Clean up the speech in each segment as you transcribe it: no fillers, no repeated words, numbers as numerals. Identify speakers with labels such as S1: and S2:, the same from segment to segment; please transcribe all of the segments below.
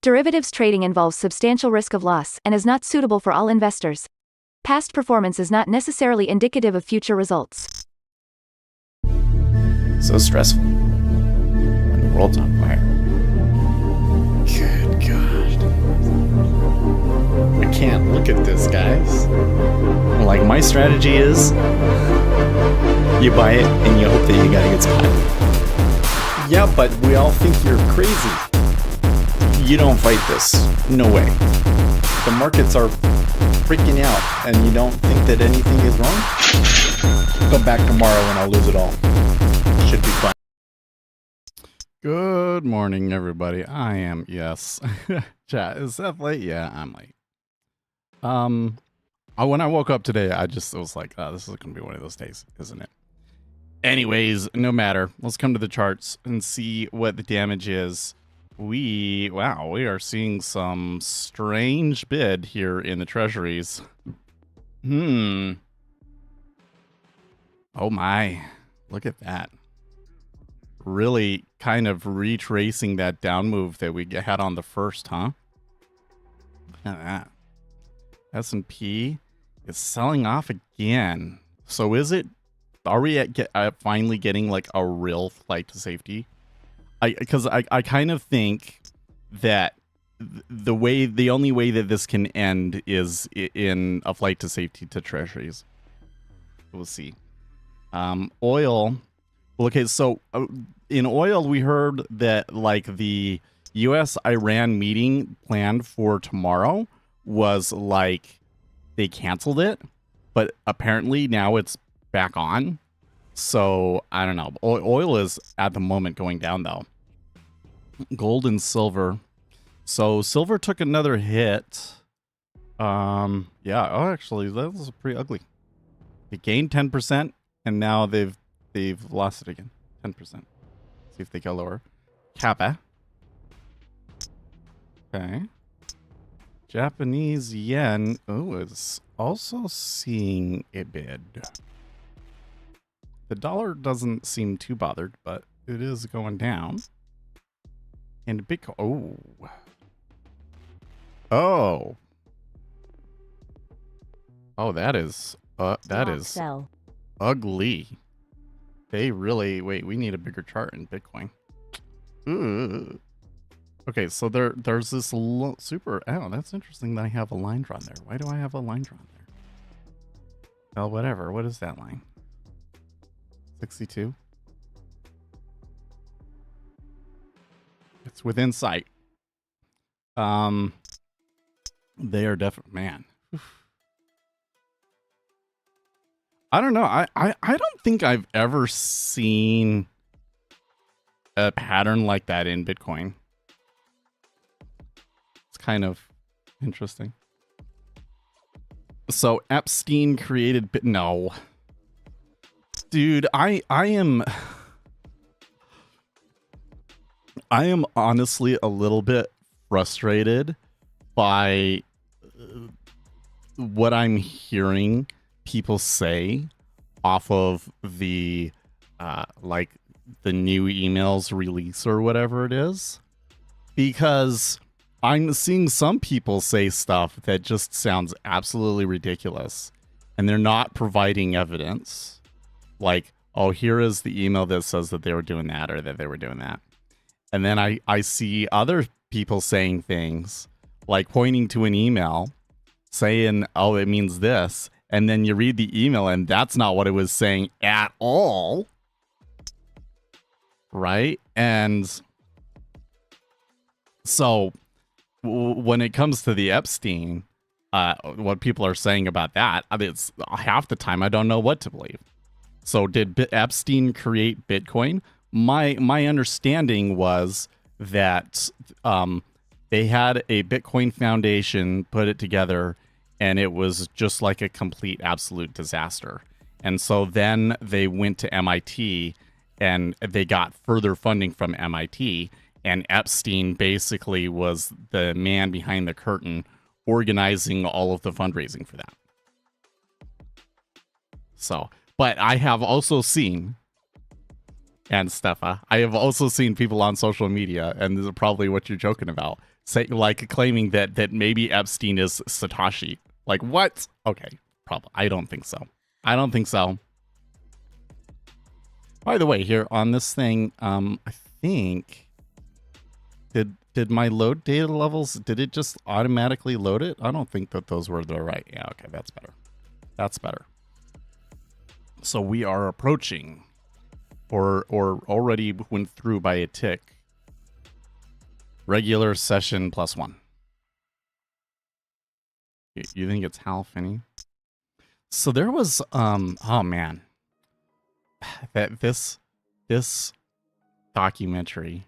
S1: Derivatives trading involves substantial risk of loss and is not suitable for all investors. Past performance is not necessarily indicative of future results.
S2: So stressful when the world's on fire. Good God. I can't look at this, guys. Like, my strategy is you buy it and you hope that you got a good spot. Yeah, but we all think you're crazy. You don't fight this. No way. The markets are freaking out and you don't think that anything is wrong? Come back tomorrow and I'll lose it all. Should be fun.
S3: Good morning, everybody. I am, yes. Chat, is Seth late? Yeah, I'm late. When I woke up today, I was like, oh, this is going to be one of those days, isn't it? Anyways, no matter. Let's come to the charts and see what the damage is. We are seeing some strange bid here in the treasuries. Oh my, look at that. Really kind of retracing that down move that we had on the first, huh? Look at that. S&P is selling off again. So are we finally getting like a real flight to safety? Because I kind of think that the only way that this can end is in a flight to safety to treasuries. We'll see. Oil. Okay, so in oil, we heard that like the U.S.-Iran meeting planned for tomorrow was like they canceled it, but apparently now it's back on. So I don't know. Oil is at the moment going down though. Gold and silver. So silver took another hit. Yeah. Oh, actually, that was pretty ugly. It gained 10%, and now they've lost it again. 10%. See if they go lower. Kappa. Okay. Japanese yen. Oh, is also seeing a bid. The dollar doesn't seem too bothered, but it is going down. And Bitcoin. Oh, that is ugly. They really, wait, we need a bigger chart in Bitcoin. Ooh. Okay, so there's this super, oh, that's interesting that I have a line drawn there. Why do I have a line drawn there? Well, whatever. What is that line? 62? It's within sight. They are definitely, man. I don't know. I don't think I've ever seen a pattern like that in Bitcoin. It's kind of interesting. So Epstein created no. Dude, I am honestly a little bit frustrated by what I'm hearing people say off of the like the new emails release or whatever it is, because I'm seeing some people say stuff that just sounds absolutely ridiculous and they're not providing evidence. Like, oh, here is the email that says that they were doing that or that they were doing that. And then I see other people saying things like pointing to an email saying, oh, it means this. And then you read the email and that's not what it was saying at all. Right? And so when it comes to the Epstein, what people are saying about that, it's half the time I don't know what to believe. So did Epstein create Bitcoin? My understanding was that they had a Bitcoin foundation, put it together, and it was just like a complete absolute disaster. And so then they went to MIT and they got further funding from MIT, and Epstein basically was the man behind the curtain organizing all of the fundraising for that. So, but I have also seen, and Stefa, I have also seen people on social media, and this is probably what you're joking about, say, like claiming that maybe Epstein is Satoshi. Like what? Okay, probably. I don't think so. I don't think so. By the way, here on this thing, I think did my load data levels, did it just automatically load it? I don't think that those were the right. Yeah, okay, that's better. That's better. So we are approaching, or already went through by a tick, regular session +1. You think it's Hal Finney? So there was oh man, that this documentary.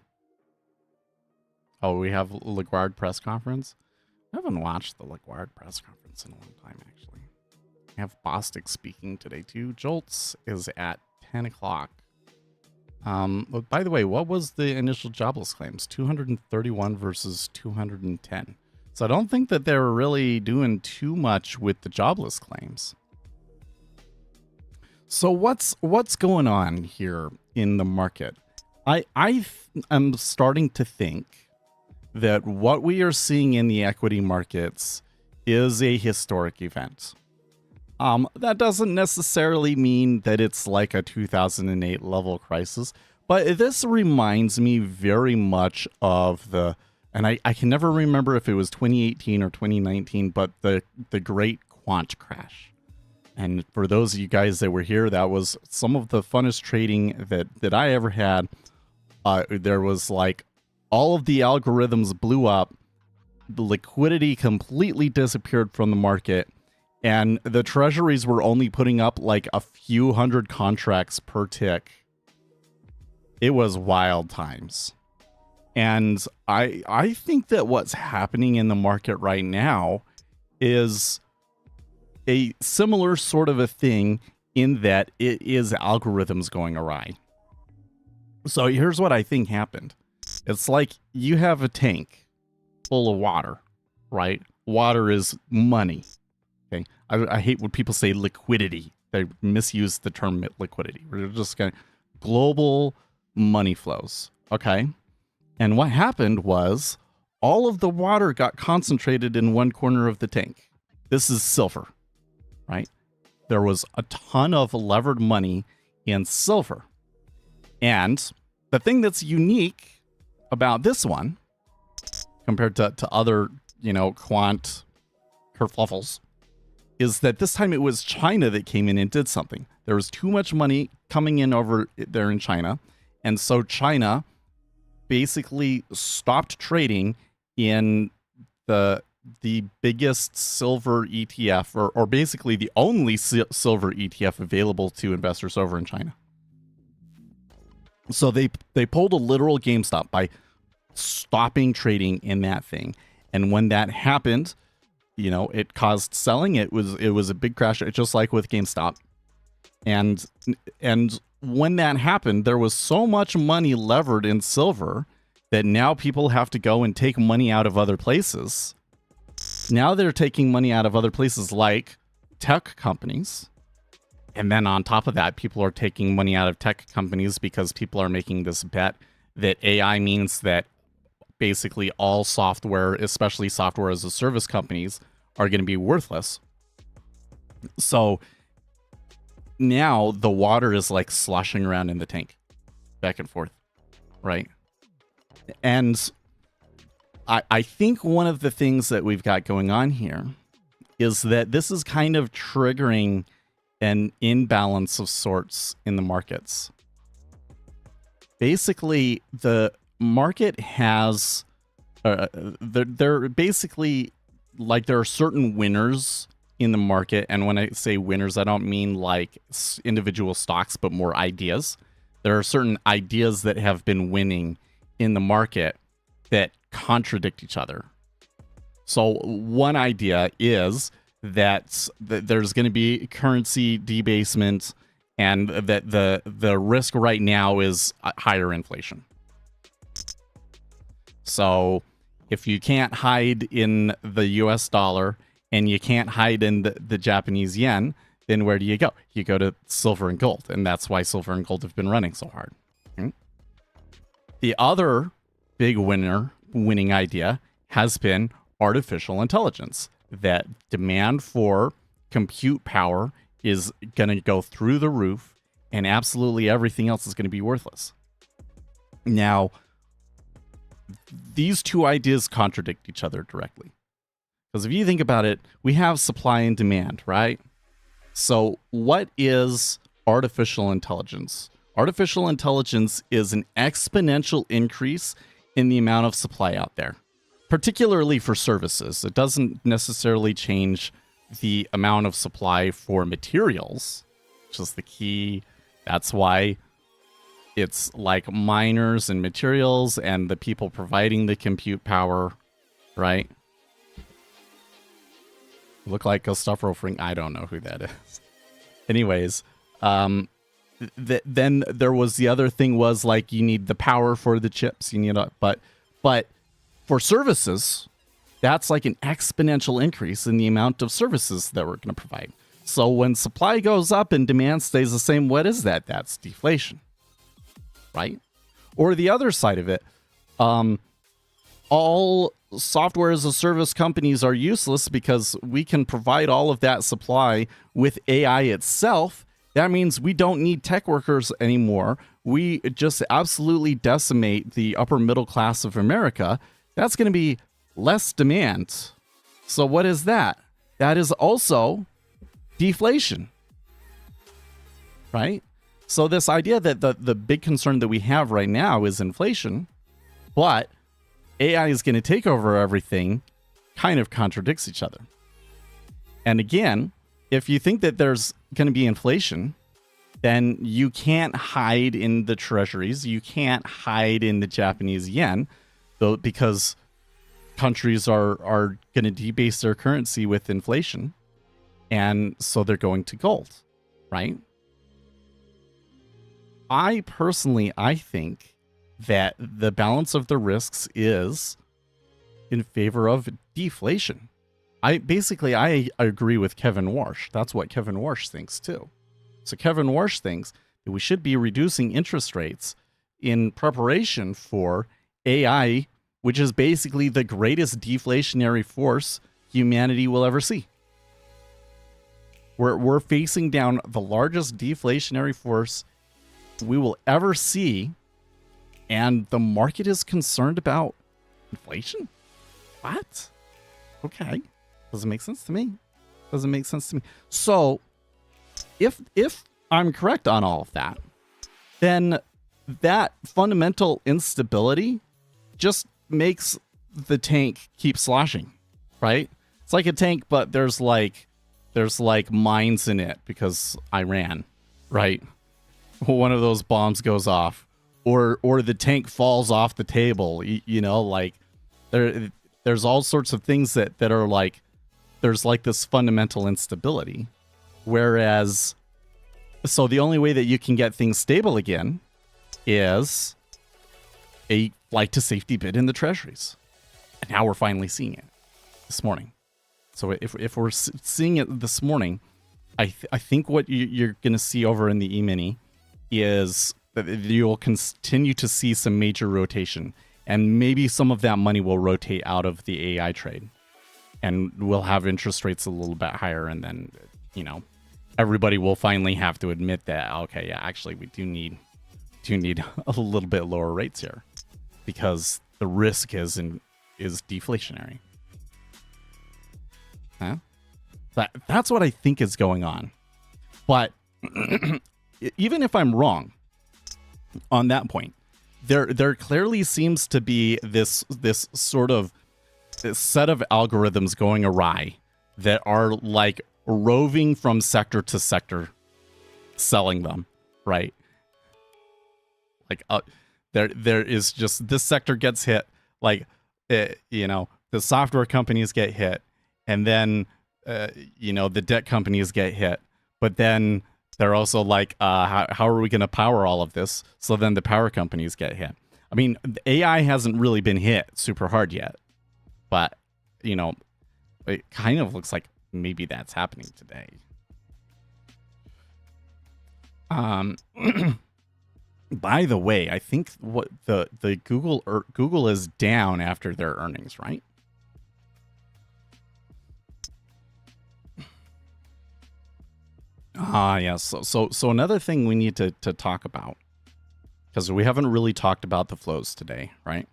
S3: Oh, we have LaGuard press conference. I haven't watched the LaGuard press conference in a long time, actually. I have Bostic speaking today too. Jolts is at 10 o'clock. But by the way, what was the initial jobless claims? 231 versus 210. So I don't think that they're really doing too much with the jobless claims. So what's going on here in the market? I am starting to think that what we are seeing in the equity markets is a historic event. That doesn't necessarily mean that it's like a 2008 level crisis, but this reminds me very much of the, and I can never remember if it was 2018 or 2019, but the great Quant crash. And for those of you guys that were here, that was some of the funnest trading that I ever had. There was like all of the algorithms blew up, the liquidity completely disappeared from the market, and the treasuries were only putting up like a few hundred contracts per tick. It was wild times. And I think that what's happening in the market right now is a similar sort of a thing in that it is algorithms going awry. So here's what I think happened. It's like you have a tank full of water, right? Water is money. Okay. I hate when people say liquidity. They misuse the term liquidity. We're just going to global money flows. Okay. And what happened was all of the water got concentrated in one corner of the tank. This is silver, right? There was a ton of levered money in silver. And the thing that's unique about this one, compared to other, quant kerfluffles, is that this time it was China that came in and did something. There was too much money coming in over there in China, and so China basically stopped trading in the biggest silver ETF, or basically the only silver ETF available to investors over in China. So they pulled a literal GameStop by stopping trading in that thing. And when that happened, it caused selling. It was a big crash, just like with GameStop. And when that happened, there was so much money levered in silver that now people have to go and take money out of other places. Now they're taking money out of other places like tech companies. And then on top of that, people are taking money out of tech companies because people are making this bet that AI means that basically all software, especially software as a service companies, are going to be worthless. So now the water is like sloshing around in the tank, back and forth, right? And I think one of the things that we've got going on here is that this is kind of triggering an imbalance of sorts in the markets. Basically, the market has, they're basically like there are certain winners in the market. And when I say winners, I don't mean like individual stocks, but more ideas. There are certain ideas that have been winning in the market that contradict each other. So one idea is that there's going to be currency debasement and that the risk right now is higher inflation. So if you can't hide in the US dollar and you can't hide in the Japanese yen, then where do you go? You go to silver and gold. And that's why silver and gold have been running so hard. The other big winning idea has been artificial intelligence. That demand for compute power is going to go through the roof, and absolutely everything else is going to be worthless. Now, these two ideas contradict each other directly. Because if you think about it, we have supply and demand, right? So what is artificial intelligence? Artificial intelligence is an exponential increase in the amount of supply out there, particularly for services. It doesn't necessarily change the amount of supply for materials, which is the key. That's why it's like miners and materials and the people providing the compute power, right? Look like Gustavo Fring. I don't know who that is. Anyways, then there was the other thing was like you need the power for the chips. You need but for services, that's like an exponential increase in the amount of services that we're going to provide. So when supply goes up and demand stays the same, what is that? That's deflation, right? Or the other side of it, all software as a service companies are useless because we can provide all of that supply with AI itself. That means we don't need tech workers anymore. We just absolutely decimate the upper middle class of America. That's going to be less demand. So what is that? That is also deflation, right? So this idea that the big concern that we have right now is inflation, but AI is going to take over everything, kind of contradicts each other. And again, if you think that there's going to be inflation, then you can't hide in the treasuries. You can't hide in the Japanese yen, though, because countries are going to debase their currency with inflation. And so they're going to gold, right? I think that the balance of the risks is in favor of deflation. I agree with Kevin Warsh. That's what Kevin Warsh thinks too. So Kevin Warsh thinks that we should be reducing interest rates in preparation for AI, which is basically the greatest deflationary force humanity will ever see. We're facing down the largest deflationary force we will ever see, and the market is concerned about inflation? What? Okay. Doesn't make sense to me. So, if I'm correct on all of that, then that fundamental instability just makes the tank keep sloshing, right? It's like a tank, but there's like mines in it because Iran, right? One of those bombs goes off, or the tank falls off the table. You know, like there's all sorts of things that are like, there's like this fundamental instability. Whereas, so the only way that you can get things stable again is a flight to safety bid in the treasuries. And now we're finally seeing it this morning. So if we're seeing it this morning, I think what you're going to see over in the E-mini is that you'll continue to see some major rotation, and maybe some of that money will rotate out of the AI trade, and we'll have interest rates a little bit higher, and then, you know, everybody will finally have to admit that, okay, yeah, actually we do need a little bit lower rates here because the risk is deflationary. Huh? That's what I think is going on. But even if I'm wrong on that point, there clearly seems to be this sort of set of algorithms going awry that are like roving from sector to sector, selling them, right? Like there is just, this sector gets hit, like you know, the software companies get hit, and then you know, the debt companies get hit, but then they're also like, how are we going to power all of this? So then the power companies get hit. I mean, AI hasn't really been hit super hard yet, but, you know, it kind of looks like maybe that's happening today. By the way, I think what the Google is down after their earnings, right? Yes. So another thing we need to talk about, because we haven't really talked about the flows today, right?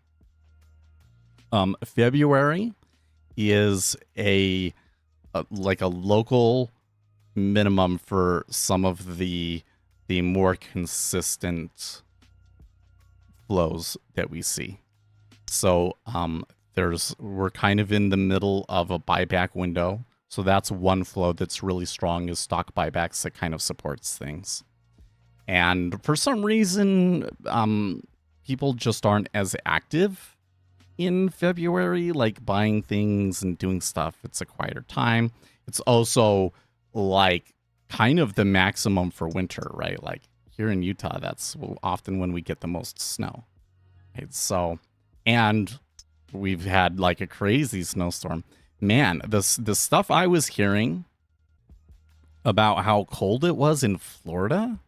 S3: February is like a local minimum for some of the more consistent flows that we see. So we're kind of in the middle of a buyback window. So that's one flow that's really strong, is stock buybacks that kind of supports things. And for some reason, people just aren't as active in February, like buying things and doing stuff. It's a quieter time. It's also like kind of the maximum for winter, right? Like here in Utah, that's often when we get the most snow. Right? So, and we've had like a crazy snowstorm. Man, the stuff I was hearing about how cold it was in Florida.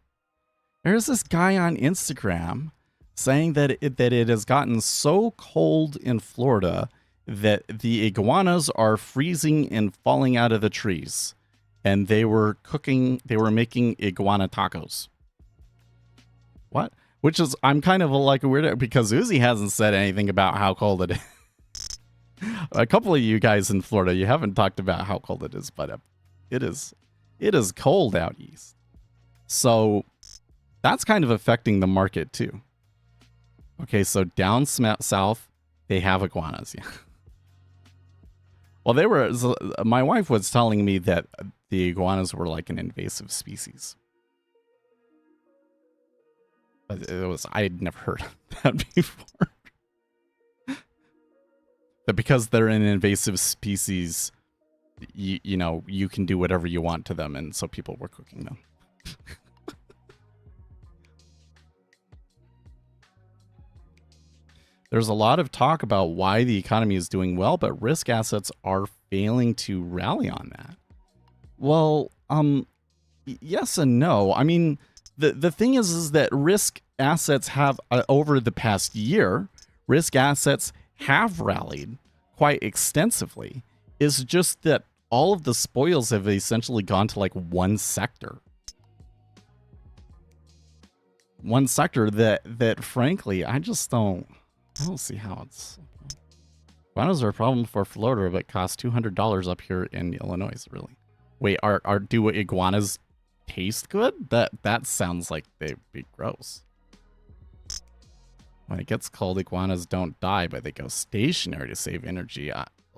S3: There's this guy on Instagram saying that it has gotten so cold in Florida that the iguanas are freezing and falling out of the trees. And they were making iguana tacos. What? Which is, I'm kind of like a weirdo because Uzi hasn't said anything about how cold it is. A couple of you guys in Florida, you haven't talked about how cold it is, but it is cold out east. So that's kind of affecting the market too. Okay, so down south, they have iguanas. Yeah. Well, my wife was telling me that the iguanas were like an invasive species. I had never heard of that before. That because they're an invasive species, you know, you can do whatever you want to them, and so people were cooking them. There's a lot of talk about why the economy is doing well, but risk assets are failing to rally on that. Well, yes and no. I mean, the thing is that risk assets have, over the past year, risk assets have rallied quite extensively. It's just that all of the spoils have essentially gone to like one sector. One sector that frankly, I don't see how it's... Iguanas are a problem for Florida, but cost $200 up here in Illinois, really. Wait, do iguanas taste good? That sounds like they'd be gross. When it gets cold, iguanas don't die, but they go stationary to save energy.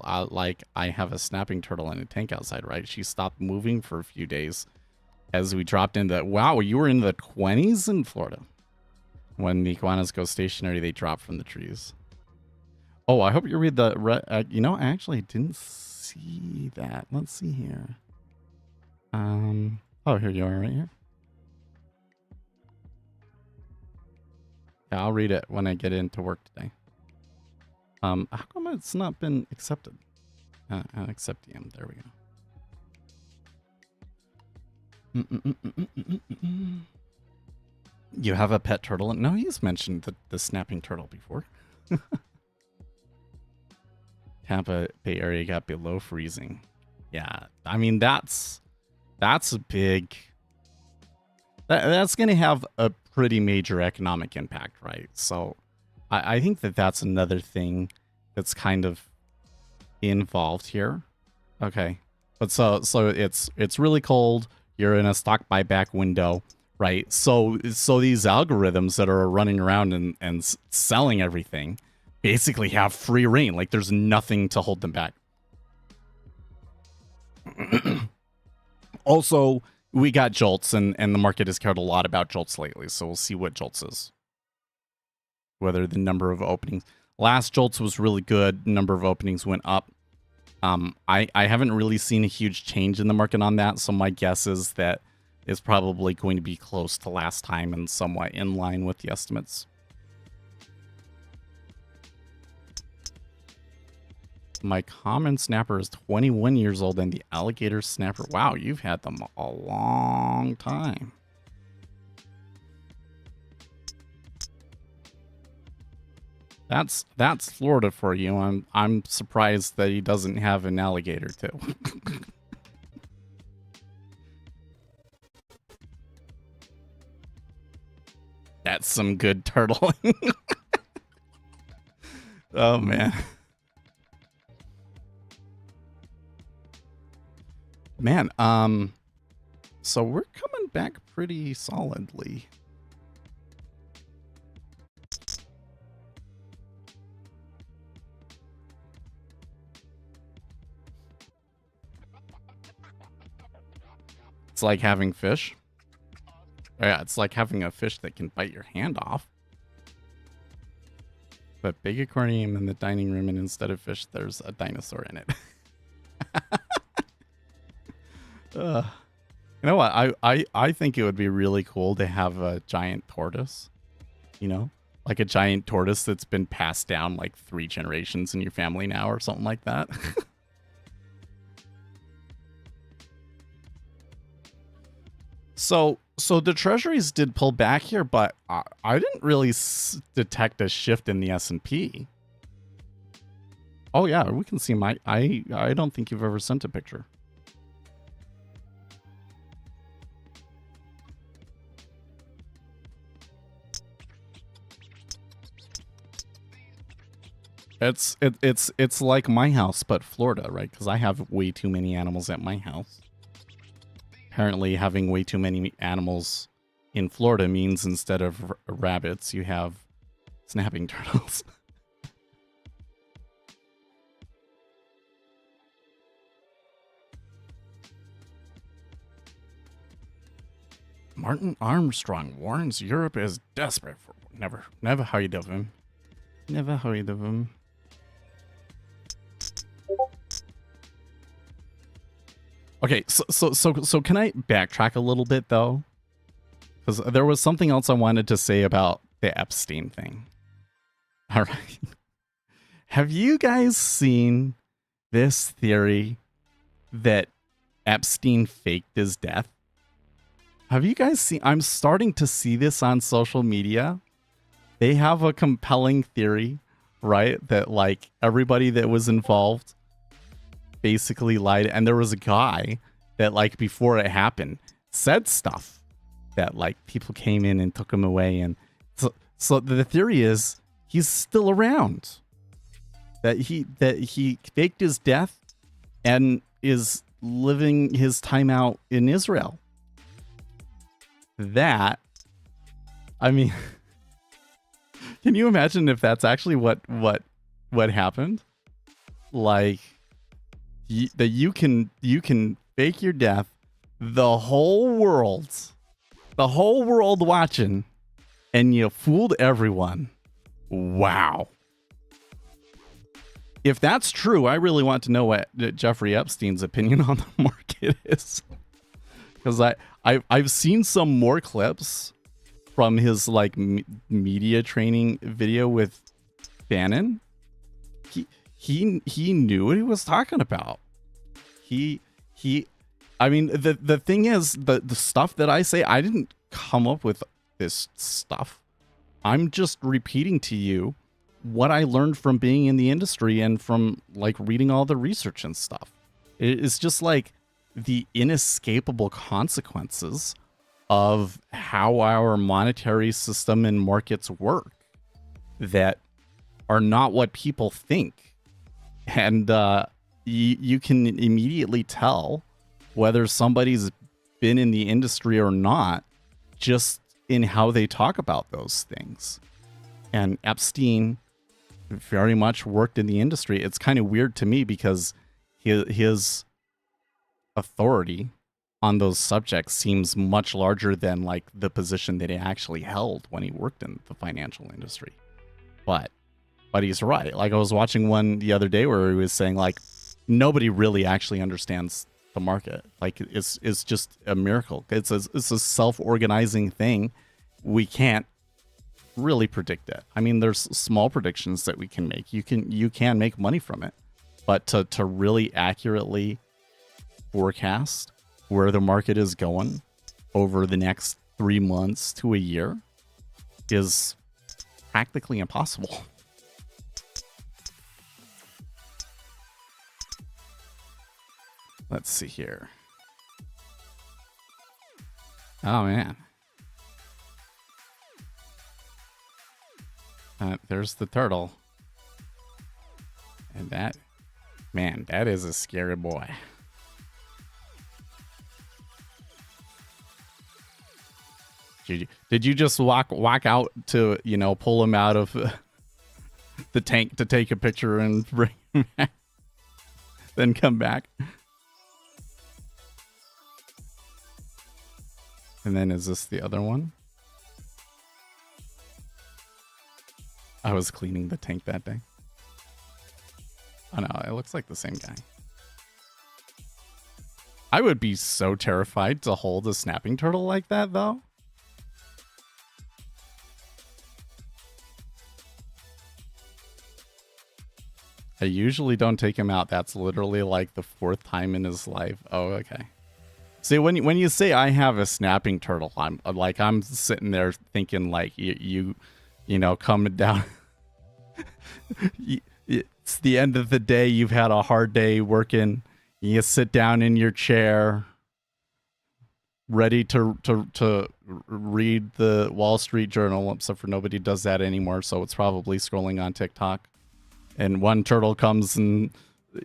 S3: Like, I have a snapping turtle in a tank outside, right? She stopped moving for a few days as we dropped into... Wow, you were in the 20s in Florida. When the iguanas go stationary, they drop from the trees. Oh, I hope you read the... you know, I actually didn't see that. Let's see here. Oh, here you are right here. Yeah, I'll read it when I get into work today. How come it's not been accepted? Accept DM. There we go. You have a pet turtle? No, he's mentioned the snapping turtle before. Tampa Bay area got below freezing. Yeah, I mean, that's a big... That's going to have a pretty major economic impact, right? So I think that's another thing that's kind of involved here. Okay. But so it's really cold. You're in a stock buyback window, right? So these algorithms that are running around and selling everything basically have free reign. Like there's nothing to hold them back. Also, we got jolts, and the market has cared a lot about jolts lately, so we'll see what jolts is. Whether the number of openings... Last jolts was really good. Number of openings went up. I haven't really seen a huge change in the market on that, so my guess is that it's probably going to be close to last time and somewhat in line with the estimates. My common snapper is 21 years old, and the alligator snapper... Wow, you've had them a long time. That's Florida for you. I'm surprised that he doesn't have an alligator too. That's some good turtling. Oh, man. Man, so we're coming back pretty solidly. It's like having fish. Yeah, it's like having a fish that can bite your hand off. But big aquarium in the dining room, and instead of fish, there's a dinosaur in it. You know what? I think it would be really cool to have a giant tortoise. You know? Like a giant tortoise that's been passed down like 3 generations in your family now or something like that. So the treasuries did pull back here, but I didn't really detect a shift in the S&P. Oh yeah, we can see my. I don't think you've ever sent a picture. It's like my house, but Florida, right? Because I have way too many animals at my house. Apparently, having way too many animals in Florida means instead of rabbits, you have snapping turtles. Martin Armstrong warns Europe is desperate for never heard of him. Never heard of him. Okay, so can I backtrack a little bit though? Because there was something else I wanted to say about the Epstein thing. All right. Have you guys seen this theory that Epstein faked his death? Have you guys seen? I'm starting to see this on social media. They have a compelling theory, right? That like everybody that was involved basically lied, and there was a guy that like before it happened said stuff that like people came in and took him away, and so the theory is he's still around, that he faked his death and is living his time out in Israel. That, I mean, can you imagine if that's actually what happened? Like that you can fake your death, the whole world watching, and you fooled everyone. Wow. If that's true, I really want to know what Jeffrey Epstein's opinion on the market is, because I've seen some more clips from his like media training video with Bannon. He knew what he was talking about. I mean, the thing is, the stuff that I say, I didn't come up with this stuff. I'm just repeating to you what I learned from being in the industry and from like reading all the research and stuff. It's just like the inescapable consequences of how our monetary system and markets work that are not what people think. And you can immediately tell whether somebody's been in the industry or not just in how they talk about those things. And Epstein very much worked in the industry. It's kind of weird to me because his authority on those subjects seems much larger than like the position that he actually held when he worked in the financial industry. But he's right. Like I was watching one the other day where he was saying like nobody really actually understands the market. Like it's just a miracle. It's a self-organizing thing. We can't really predict it. I mean, there's small predictions that we can make. You can make money from it, but to really accurately forecast where the market is going over the next 3 months to a year is practically impossible. Let's see here. Oh man. There's the turtle. And that, man, that is a scary boy. Did you just walk out to, you know, pull him out of the tank to take a picture and bring him back, then come back? And then is this the other one? I was cleaning the tank that day. Oh no, it looks like the same guy. I would be so terrified to hold a snapping turtle like that, though. I usually don't take him out. That's literally like the 4th time in his life. Oh, okay. See, when you say I have a snapping turtle, I'm sitting there thinking like you know, coming down. It's the end of the day. You've had a hard day working. You sit down in your chair, ready to read the Wall Street Journal, except for nobody does that anymore. So it's probably scrolling on TikTok. And one turtle comes and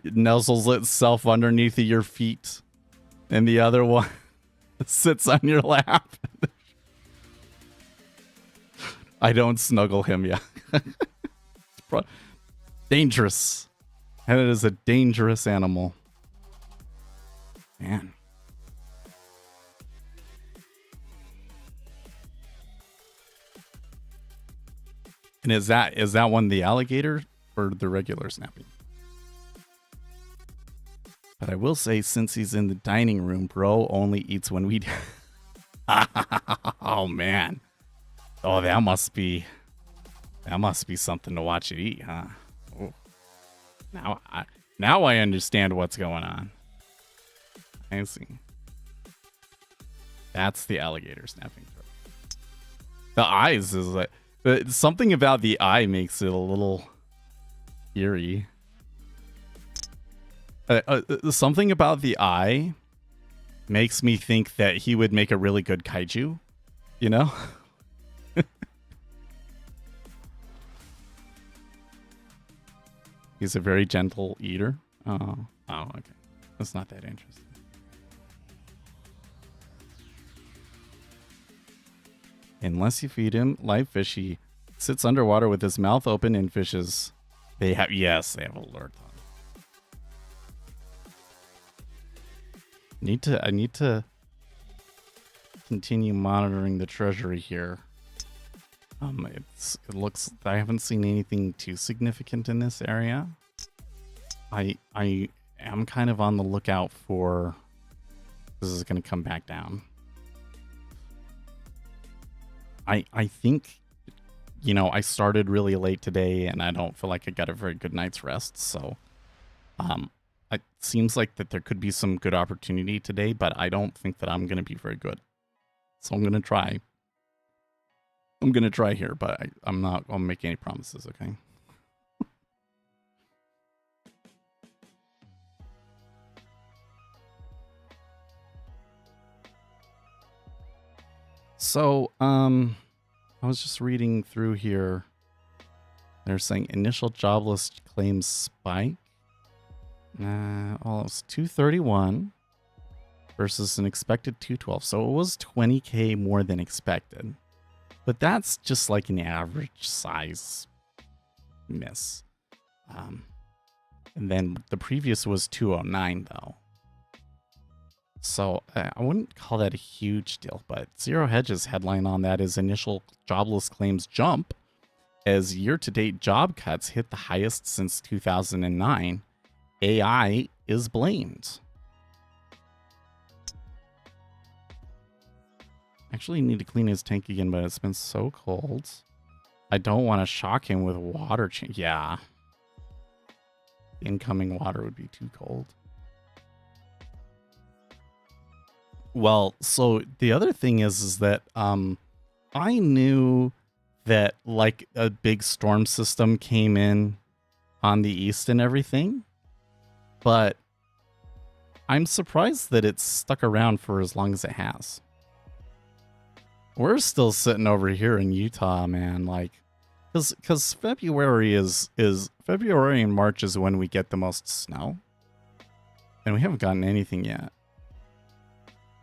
S3: nuzzles itself underneath your feet. And the other one sits on your lap. I don't snuggle him yet. Dangerous. And it is a dangerous animal. Man. And is that one the alligator or the regular snapping? But I will say, since he's in the dining room, bro only eats when we... Oh, man. Oh, that must be something to watch it eat, huh? Oh. Now I understand what's going on. I see. That's the alligator snapping turtle. The eyes is like... Something about the eye makes it a little eerie. Something about the eye makes me think that he would make a really good kaiju, you know? He's a very gentle eater. Oh, okay. That's not that interesting. Unless you feed him live fish, he sits underwater with his mouth open and fishes. They have alert on. I need to continue monitoring the treasury here. It looks, I haven't seen anything too significant in this area. I am kind of on the lookout for this is going to come back down. I think, you know, I started really late today and I don't feel like I got a very good night's rest. So, it seems like that there could be some good opportunity today, but I don't think that I'm going to be very good. So I'm going to try. I'm going to try here, but I'm not going to make any promises, okay? So, I was just reading through here. They're saying initial jobless claims spike. Well, it was 231 versus an expected 212. So it was 20K more than expected. But that's just like an average size miss. And then the previous was 209 though. So I wouldn't call that a huge deal, but Zero Hedge's headline on that is initial jobless claims jump as year-to-date job cuts hit the highest since 2009. AI is blamed. Actually need to clean his tank again, but it's been so cold. I don't want to shock him with water change. Yeah. Incoming water would be too cold. Well, so the other thing is that I knew that like a big storm system came in on the east and everything, but I'm surprised that it's stuck around for as long as it has. We're still sitting over here in Utah, man. Like, Because February is February and March is when we get the most snow, and we haven't gotten anything yet.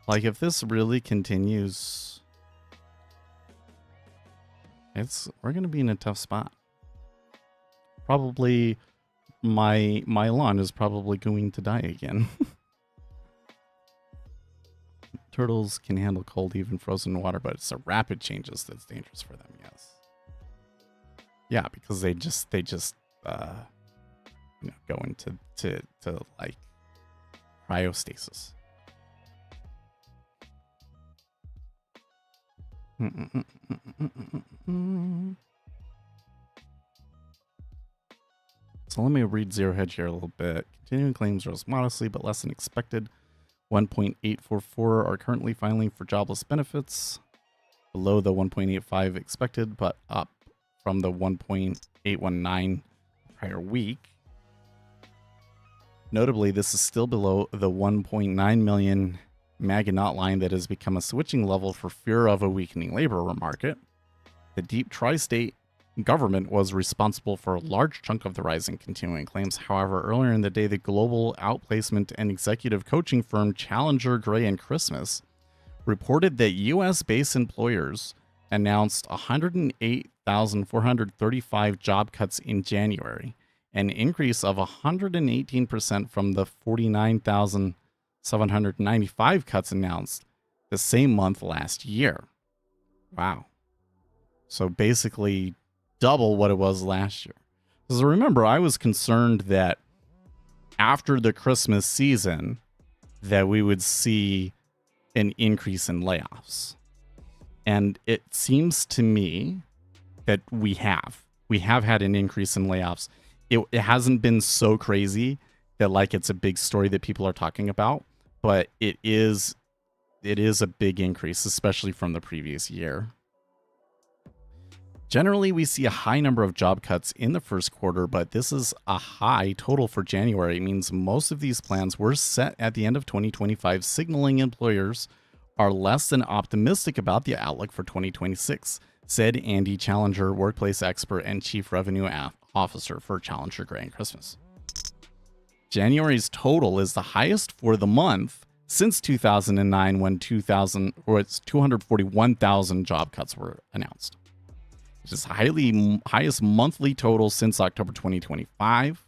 S3: Like, if this really continues, we're gonna be in a tough spot. Probably my lawn is probably going to die again. Turtles can handle cold, even frozen water, but it's the rapid changes that's dangerous for them. Yes. Yeah, because they just go into like cryostasis. So let me read Zero Hedge here a little bit. Continuing claims rose modestly, but less than expected. 1.844 are currently filing for jobless benefits, below the 1.85 expected, but up from the 1.819 prior week. Notably, this is still below the 1.9 million Maginot line that has become a switching level for fear of a weakening labor market. The deep tri-state government was responsible for a large chunk of the rise in continuing claims. However, earlier in the day, the global outplacement and executive coaching firm Challenger, Gray & Christmas reported that U.S.-based employers announced 108,435 job cuts in January, an increase of 118% from the 49,795 cuts announced the same month last year. Wow. So basically double what it was last year. Because remember, I was concerned that after the Christmas season that we would see an increase in layoffs. And it seems to me that we have had an increase in layoffs. It hasn't been so crazy that like it's a big story that people are talking about, but it is a big increase, especially from the previous year. Generally, we see a high number of job cuts in the first quarter, but this is a high total for January. It means most of these plans were set at the end of 2025, signaling employers are less than optimistic about the outlook for 2026, said Andy Challenger, workplace expert and chief revenue officer for Challenger, Gray & Christmas. January's total is the highest for the month since 2009, when 241,000 job cuts were announced. Which is highest monthly total since October 2025.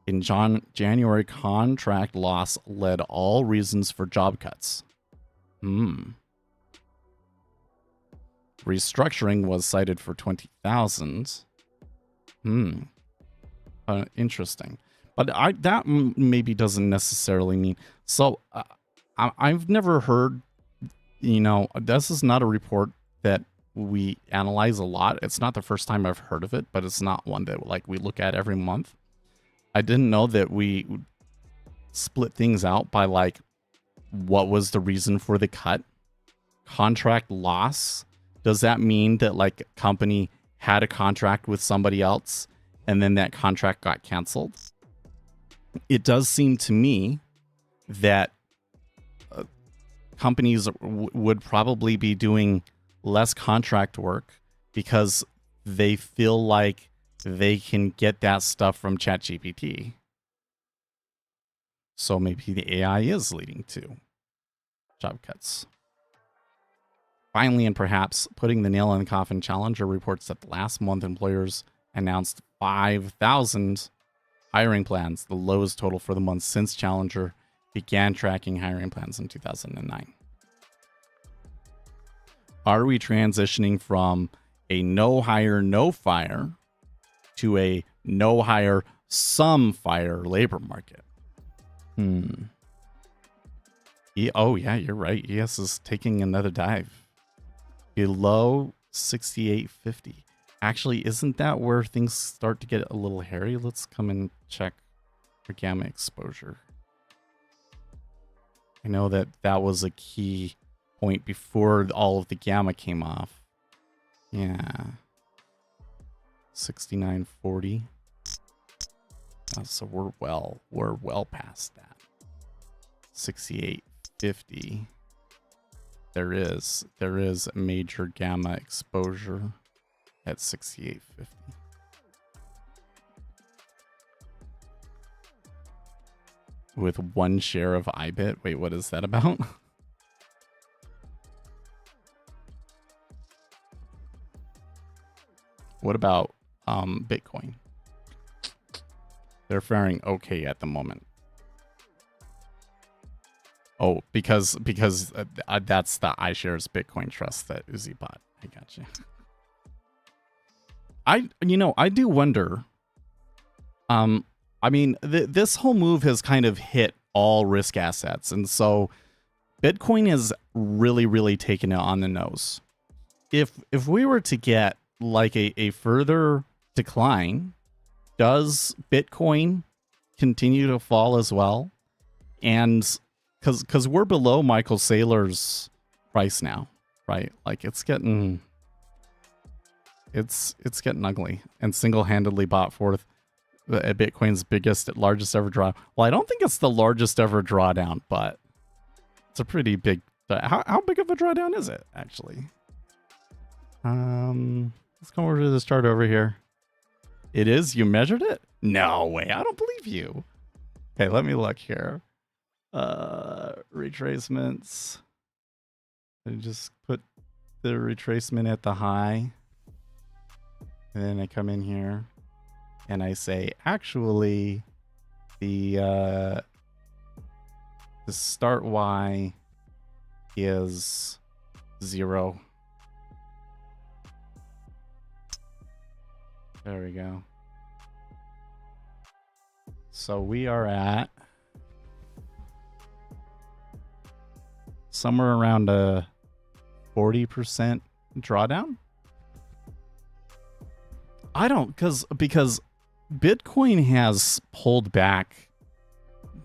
S3: In January, contract loss led all reasons for job cuts. Restructuring was cited for 20,000. Interesting. But that maybe doesn't necessarily mean... So, I've never heard, this is not a report that we analyze a lot. It's not the first time I've heard of it, but it's not one that like we look at every month. I didn't know that we split things out by like what was the reason for the cut. Contract loss. Does that mean that like a company had a contract with somebody else and then that contract got canceled? It does seem to me that companies would probably be doing less contract work because they feel like they can get that stuff from ChatGPT. So maybe the AI is leading to job cuts. Finally, and perhaps putting the nail in the coffin, Challenger reports that last month employers announced 5,000 hiring plans, the lowest total for the month since Challenger began tracking hiring plans in 2009. Are we transitioning from a no hire, no fire to a no hire, some fire labor market? Oh, yeah, you're right. ES is taking another dive below 68.50. Actually, isn't that where things start to get a little hairy? Let's come and check for gamma exposure. I know that was a key point before all of the gamma came off. Yeah. 69.40. So we're well past that. 68.50. There is major gamma exposure. at 68.50. With 1 share of IBIT. Wait, what is that about? What about Bitcoin? They're faring okay at the moment. Oh, because that's the iShares Bitcoin Trust that Uzi bought. I got you. I do wonder. I mean, this whole move has kind of hit all risk assets, and so Bitcoin has really, really taken it on the nose. If we were to get like a further decline, does Bitcoin continue to fall as well? And because we're below Michael Saylor's price now, right? Like it's getting ugly, and single-handedly bought forth Bitcoin's largest ever draw. Well, I don't think it's the largest ever drawdown, but it's a pretty big. How big of a drawdown is it actually? Let's come over to this chart over here. It is? You measured it? No way. I don't believe you. Okay, let me look here. Retracements. I just put the retracement at the high. And then I come in here and I say, actually, the start Y is 0. There we go. So we are at somewhere around a 40% drawdown. I don't, because Bitcoin has pulled back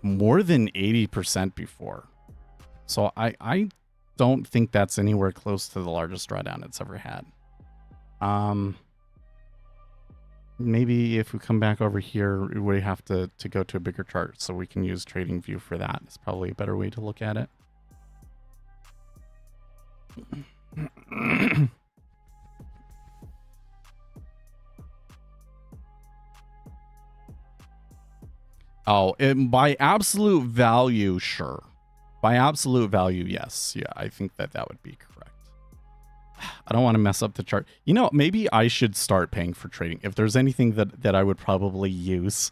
S3: more than 80% before. So I don't think that's anywhere close to the largest drawdown it's ever had. Maybe if we come back over here, we have to go to a bigger chart so we can use TradingView for that. It's probably a better way to look at it. Oh, by absolute value, sure. By absolute value, yes. Yeah, I think that would be correct. I don't want to mess up the chart. You know, maybe I should start paying for trading. If there's anything that I would probably use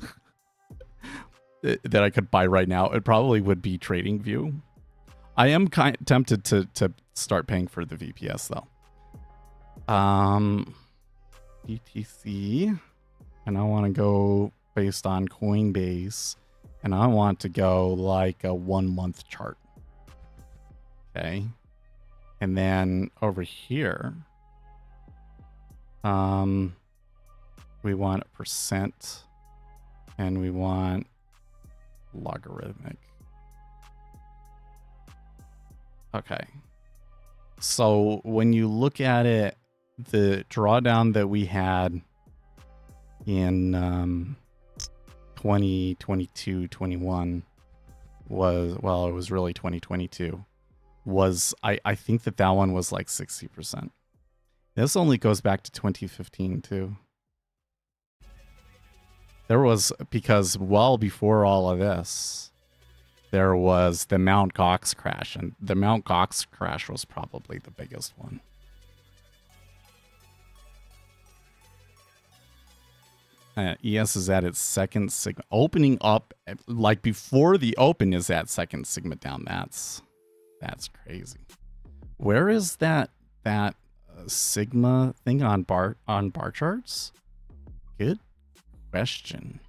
S3: that I could buy right now, it probably would be TradingView. I am tempted to start paying for the VPS though. BTC, and I want to go based on Coinbase, and I want to go like a 1 month chart. Okay. And then over here, we want percent, and we want logarithmic. Okay. So when you look at it, the drawdown that we had in 2022, 21 was, well, it was really 2022. Was I think that one was like 60%. This only goes back to 2015 too. There was, because well before all of this, there was the Mt. Gox crash, and the Mt. Gox crash was probably the biggest one. ES is at its second sigma, opening up like before the open is at second sigma down. That's crazy. Where is that sigma thing on bar charts? Good question.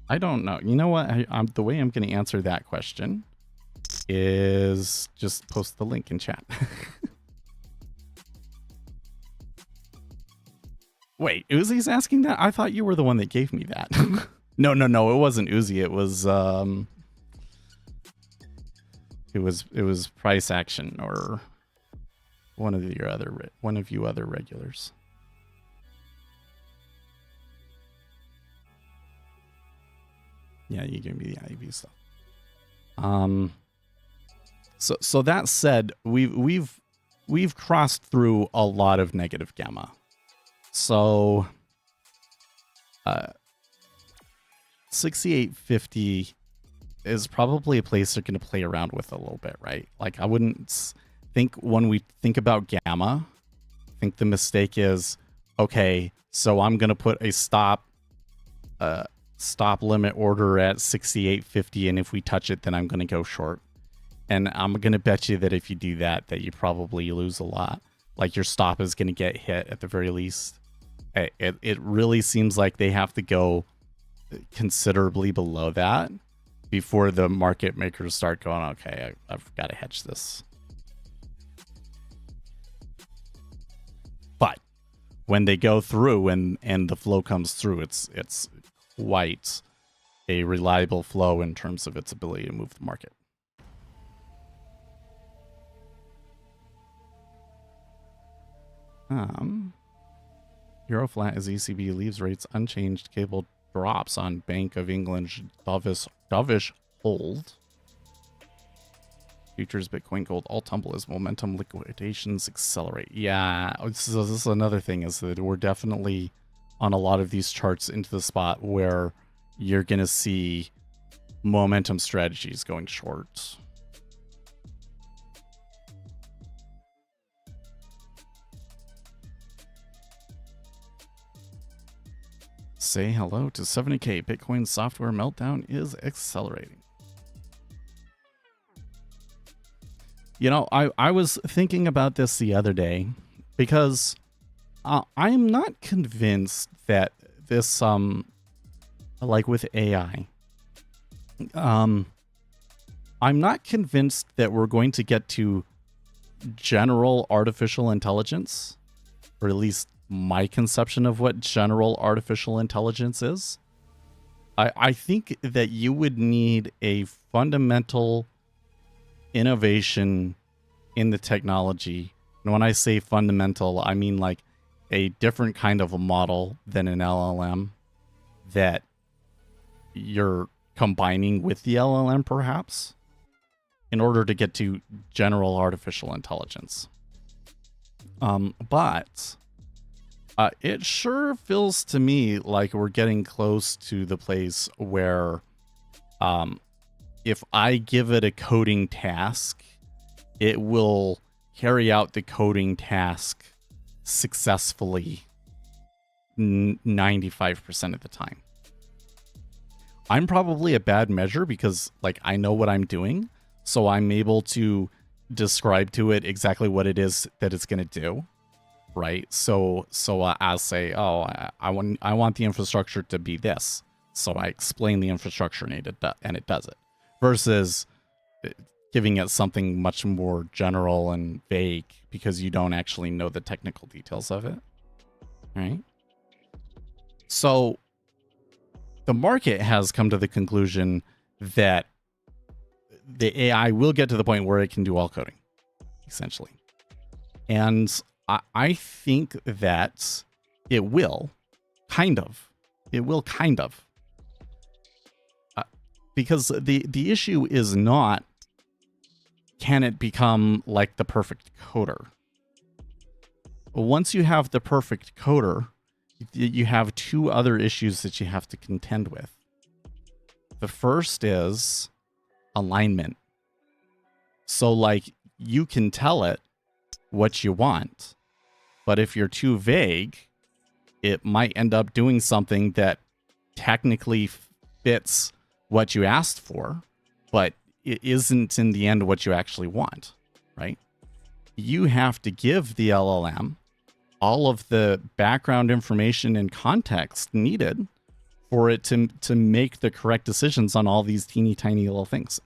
S3: I don't know. You know what? The way I'm going to answer that question is just post the link in chat. Wait, Uzi's asking that? I thought you were the one that gave me that. No, it wasn't Uzi. It was price action or one of you other regulars. Yeah, you gave me the IV stuff. So that said, we've we've crossed through a lot of negative gamma. So 6850 is probably a place they're going to play around with a little bit, right? Like, I wouldn't think when we think about gamma, I think the mistake is, okay, so I'm going to put a stop limit order at 6850, and if we touch it, then I'm going to go short. And I'm going to bet you that if you do that, that you probably lose a lot. Like, your stop is going to get hit at the very least. It really seems like they have to go considerably below that before the market makers start going, okay, I've got to hedge this. But when they go through and the flow comes through, it's quite a reliable flow in terms of its ability to move the market. Euro flat as ECB leaves rates unchanged. Cable drops on Bank of England dovish hold. Futures, Bitcoin, gold, all tumble as momentum liquidations accelerate. Yeah, this is another thing, is that we're definitely on a lot of these charts into the spot where you're going to see momentum strategies going short. Say hello to 70K. Bitcoin software meltdown is accelerating. You know, I was thinking about this the other day because I'm not convinced that this, like with AI, I'm not convinced that we're going to get to general artificial intelligence, or at least my conception of what general artificial intelligence is. I think that you would need a fundamental innovation in the technology. And when I say fundamental, I mean like a different kind of a model than an LLM that you're combining with the LLM perhaps in order to get to general artificial intelligence. But it sure feels to me like we're getting close to the place where if I give it a coding task, it will carry out the coding task successfully 95% of the time. I'm probably a bad measure because, like, I know what I'm doing, so I'm able to describe to it exactly what it is that it's going to do, right? So I'll say, oh, I want the infrastructure to be this, so I explain the infrastructure and it does it. Versus giving it something much more general and vague because you don't actually know the technical details of it, right? So the market has come to the conclusion that the AI will get to the point where it can do all coding, essentially. And I think that it will, kind of. It will kind of. Because the issue is not, can it become like the perfect coder? Once you have the perfect coder, you have two other issues that you have to contend with. The first is alignment. So, like, you can tell it what you want, but if you're too vague, it might end up doing something that technically fits what you asked for, but it isn't in the end what you actually want, right? You have to give the LLM all of the background information and context needed for it to make the correct decisions on all these teeny tiny little things.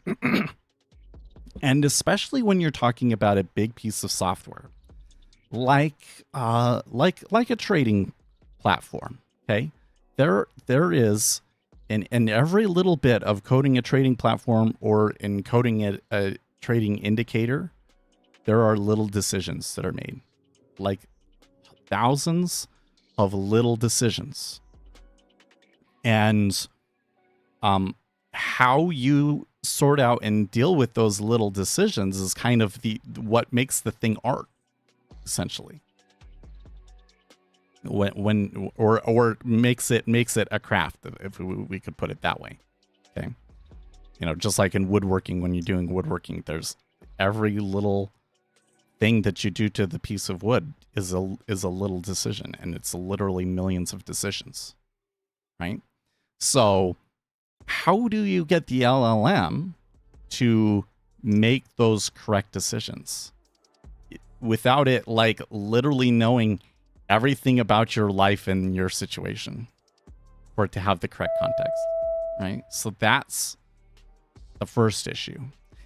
S3: And especially when you're talking about a big piece of software, like a trading platform, okay? There is in every little bit of coding a trading platform or in coding a trading indicator, there are little decisions that are made, like thousands of little decisions. And how you sort out and deal with those little decisions is kind of what makes the thing art, essentially. Or makes it a craft, if we could put it that way. Okay. You know, just like in woodworking, when you're doing woodworking, there's every little thing that you do to the piece of wood is a little decision, and it's literally millions of decisions, right? So how do you get the LLM to make those correct decisions without it like literally knowing everything about your life and your situation for it to have the correct context, right? So that's the first issue.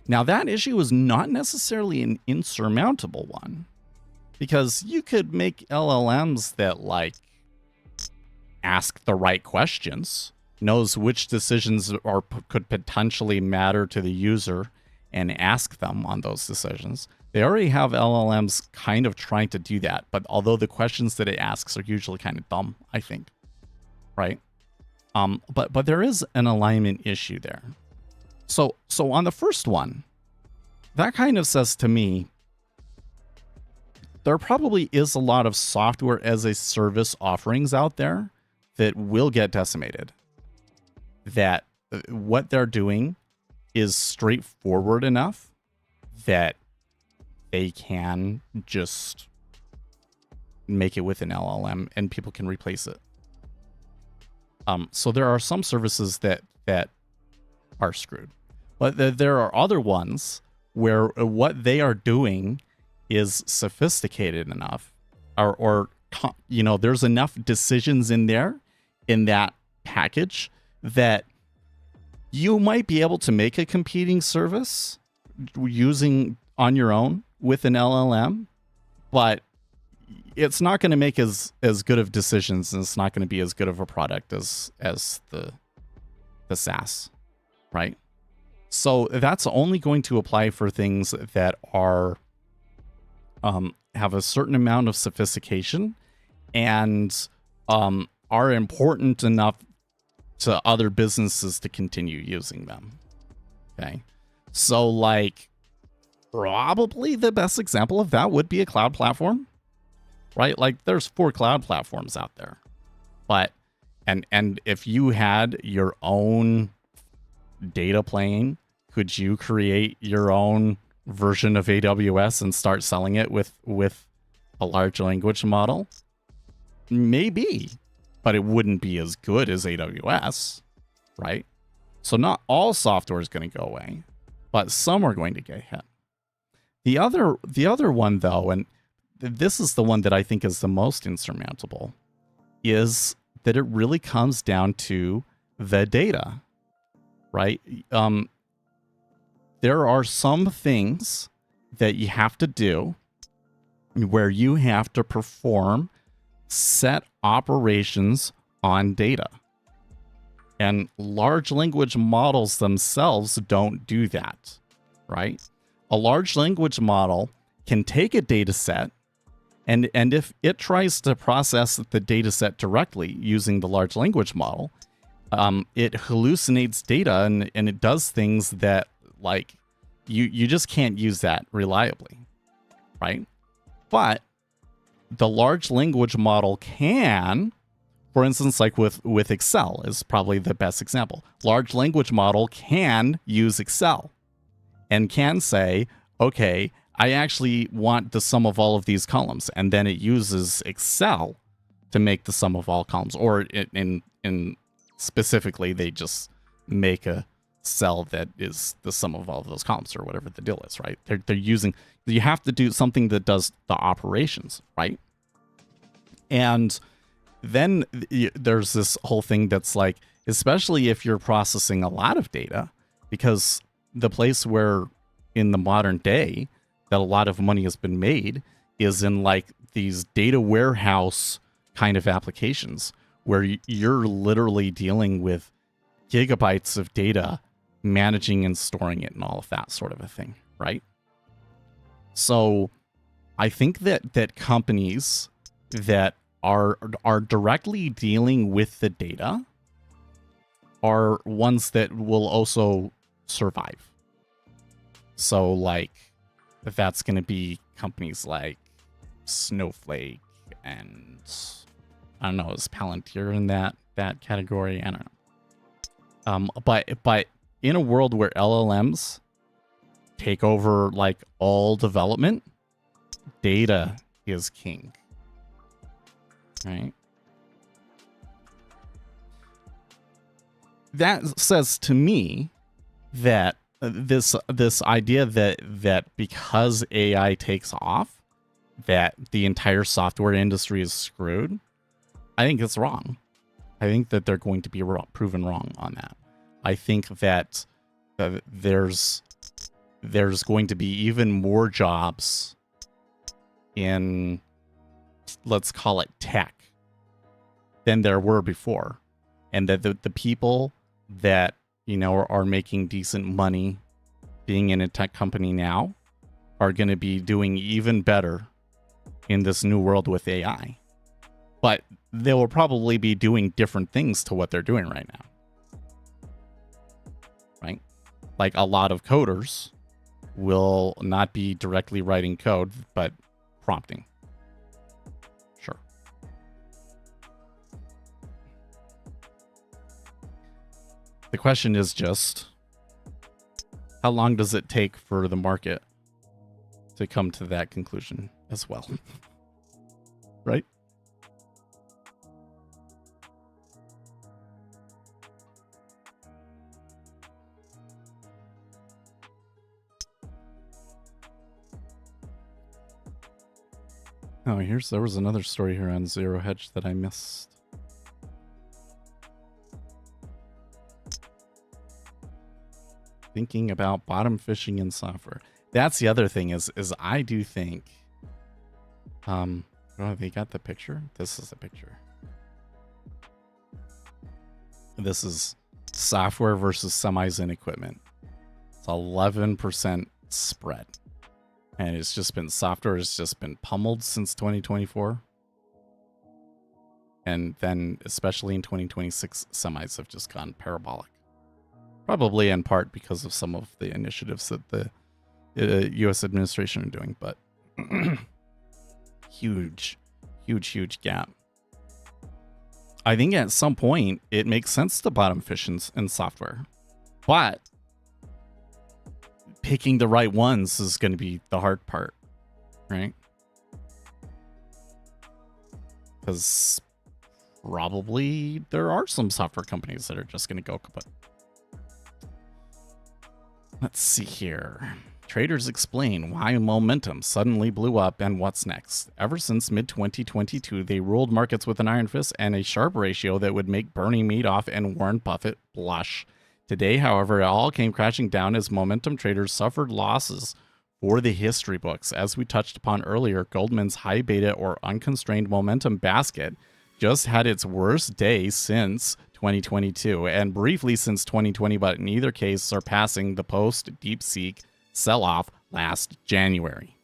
S3: Now, that issue is not necessarily an insurmountable one, because you could make LLMs that like ask the right questions, knows which decisions could potentially matter to the user, and ask them on those decisions. They already have LLMs kind of trying to do that, but although the questions that it asks are usually kind of dumb, I think, right? But there is an alignment issue there. So on the first one, that kind of says to me, there probably is a lot of software as a service offerings out there that will get decimated. That what they're doing is straightforward enough that they can just make it with an LLM and people can replace it. So there are some services that are screwed, but there are other ones where what they are doing is sophisticated enough, or you know, there's enough decisions in there in that package that you might be able to make a competing service using on your own with an LLM, but it's not going to make as good of decisions, and it's not going to be as good of a product as the SaaS, right? So that's only going to apply for things that are have a certain amount of sophistication and are important enough to other businesses to continue using them. Okay, so like probably the best example of that would be a cloud platform, right? Like there's 4 cloud platforms out there, but and if you had your own data plane, could you create your own version of AWS and start selling it with a large language model? Maybe, but it wouldn't be as good as AWS, right? So not all software is going to go away, but some are going to get hit. The other one, though, and this is the one that I think is the most insurmountable, is that it really comes down to the data, right? There are some things that you have to do where you have to perform set operations on data. And large language models themselves don't do that, right? A large language model can take a data set, and if it tries to process the data set directly using the large language model, it hallucinates data and it does things that like you just can't use that reliably, right? But the large language model can, for instance, like with Excel is probably the best example. Large language model can use Excel and can say, okay, I actually want the sum of all of these columns. And then it uses Excel to make the sum of all columns. Or in specifically, they just make a cell that is the sum of all of those columns or whatever the deal is, right? They're using, you have to do something that does the operations, right? And then there's this whole thing that's like, especially if you're processing a lot of data, because the place where in the modern day that a lot of money has been made is in like these data warehouse kind of applications where you're literally dealing with gigabytes of data, managing and storing it and all of that sort of a thing, right? So I think that companies that are directly dealing with the data are ones that will also survive. So like that's going to be companies like Snowflake and I don't know, is Palantir in that category? I don't know. But in a world where LLMs take over like all development, data is king, right? That says to me that this idea that because AI takes off, that the entire software industry is screwed, I think it's wrong. I think that they're going to be proven wrong on that. I think that there's going to be even more jobs in, let's call it tech, than there were before. And that the people that, you know, are making decent money being in a tech company now are going to be doing even better in this new world with AI. But they will probably be doing different things to what they're doing right now. Right? Like a lot of coders will not be directly writing code, but prompting. Sure. The question is just, how long does it take for the market to come to that conclusion as well? Right? Oh, there was another story here on Zero Hedge that I missed. Thinking about bottom fishing in software. That's the other thing is I do think, oh, they got the picture. This is the picture. This is software versus semis and equipment. It's 11% spread. And it's just been, software has just been pummeled since 2024. And then, especially in 2026, semis have just gone parabolic. Probably in part because of some of the initiatives that the U.S. administration are doing, but huge gap. I think at some point it makes sense to bottom fish in software, but picking the right ones is going to be the hard part, right? Because probably there are some software companies that are just going to go kaput. Let's see here. Traders explain why momentum suddenly blew up and what's next. Ever since mid-2022, they ruled markets with an iron fist and a sharp ratio that would make Bernie Madoff and Warren Buffett blush. Today, however, it all came crashing down as momentum traders suffered losses for the history books. As we touched upon earlier, Goldman's high beta or unconstrained momentum basket just had its worst day since 2022 and briefly since 2020, but in either case surpassing the post-DeepSeek sell-off last January.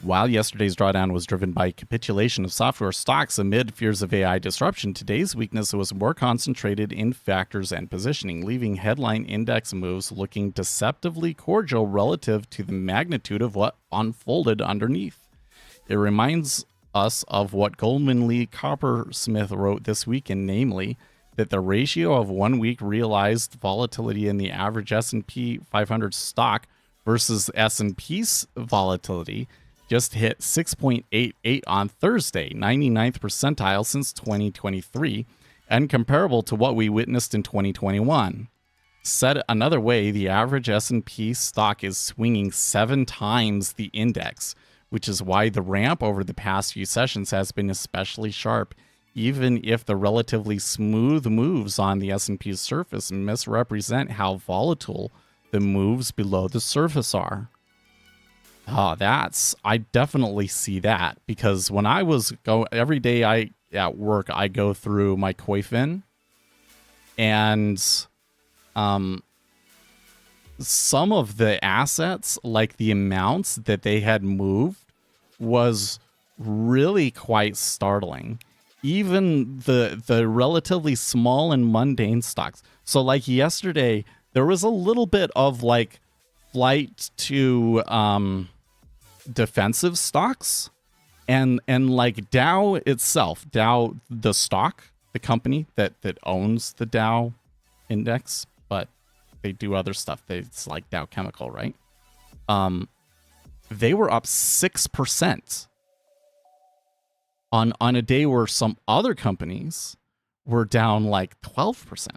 S3: While yesterday's drawdown was driven by capitulation of software stocks amid fears of AI disruption, today's weakness was more concentrated in factors and positioning, leaving headline index moves looking deceptively cordial relative to the magnitude of what unfolded underneath. It reminds us of what Goldman Lee Coppersmith wrote this weekend, namely that the ratio of 1 week realized volatility in the average S&P 500 stock versus S&P's volatility just hit 6.88 on Thursday, 99th percentile since 2023, and comparable to what we witnessed in 2021. Said another way, the average S&P stock is swinging 7 times the index, which is why the ramp over the past few sessions has been especially sharp, even if the relatively smooth moves on the S&P's surface misrepresent how volatile the moves below the surface are. Oh, I definitely see that, because when I was every day at work, I go through my Koifin, and some of the assets, like the amounts that they had moved, was really quite startling. Even the relatively small and mundane stocks. So like yesterday, there was a little bit of like flight to defensive stocks, and like Dow itself, Dow the stock, the company that owns the Dow index, but they do other stuff. It's like Dow Chemical, right? They were up 6% on a day where some other companies were down like 12%.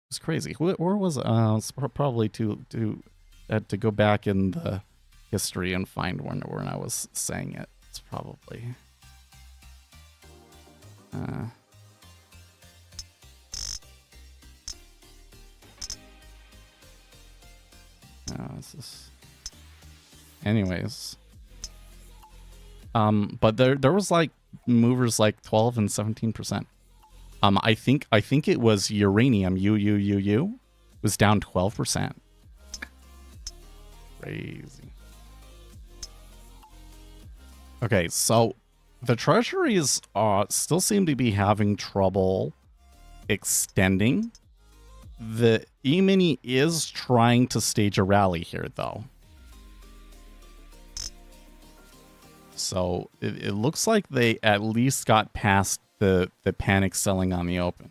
S3: It's crazy. Where was it? It's probably to go back in the history and find when I was saying it. It's probably this is, anyways. But there was like movers like 12 and 17%. I think it was uranium was down 12%. Crazy. Okay, so the treasuries still seem to be having trouble extending. The E-mini is trying to stage a rally here, though. So it looks like they at least got past the panic selling on the open.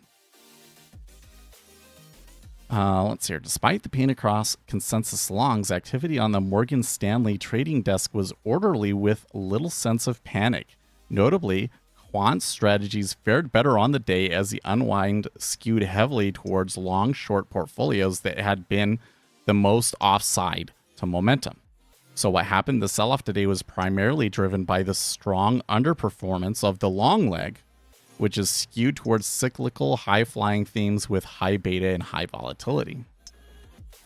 S3: Let's see here. Despite the pain across consensus longs, activity on the Morgan Stanley trading desk was orderly with little sense of panic. Notably, Quant strategies fared better on the day as the unwind skewed heavily towards long-short portfolios that had been the most offside to momentum. So what happened? The sell-off today was primarily driven by the strong underperformance of the long leg, which is skewed towards cyclical, high-flying themes with high beta and high volatility.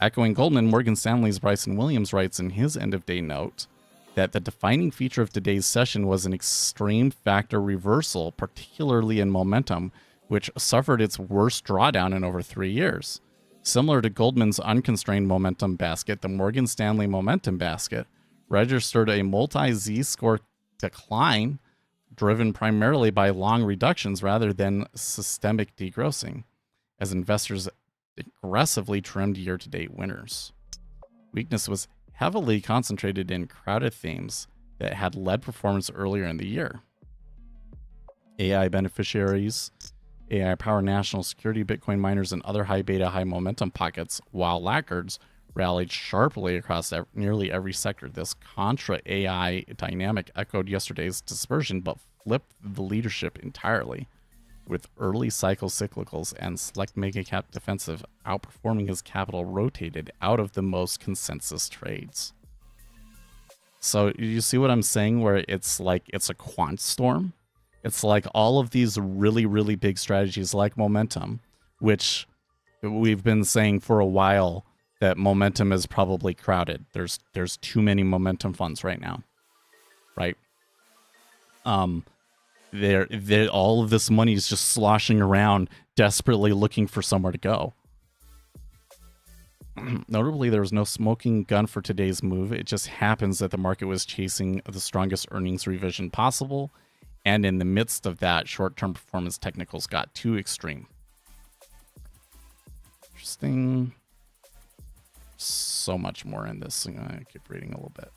S3: Echoing Goldman, Morgan Stanley's Bryson Williams writes in his end-of-day note that the defining feature of today's session was an extreme factor reversal, particularly in momentum, which suffered its worst drawdown in over 3 years. Similar to Goldman's unconstrained momentum basket, the Morgan Stanley momentum basket registered a multi-Z-score decline driven primarily by long reductions rather than systemic degrossing, as investors aggressively trimmed year-to-date winners. Weakness was heavily concentrated in crowded themes that had led performance earlier in the year. AI beneficiaries, AI power national security, Bitcoin miners, and other high beta, high momentum pockets, while laggards rallied sharply across nearly every sector. This contra AI dynamic echoed yesterday's dispersion, but flipped the leadership entirely, with early cycle cyclicals and select mega cap defensive outperforming as capital rotated out of the most consensus trades. So you see what I'm saying, where it's like it's a quant storm? It's like all of these really, really big strategies like momentum, which we've been saying for a while that momentum is probably crowded. There's too many momentum funds right now, right? All of this money is just sloshing around, desperately looking for somewhere to go. Notably, there was no smoking gun for today's move. It just happens that the market was chasing the strongest earnings revision possible, and in the midst of that, short-term performance technicals got too extreme. Interesting. So much more in this. I'm gonna keep reading a little bit.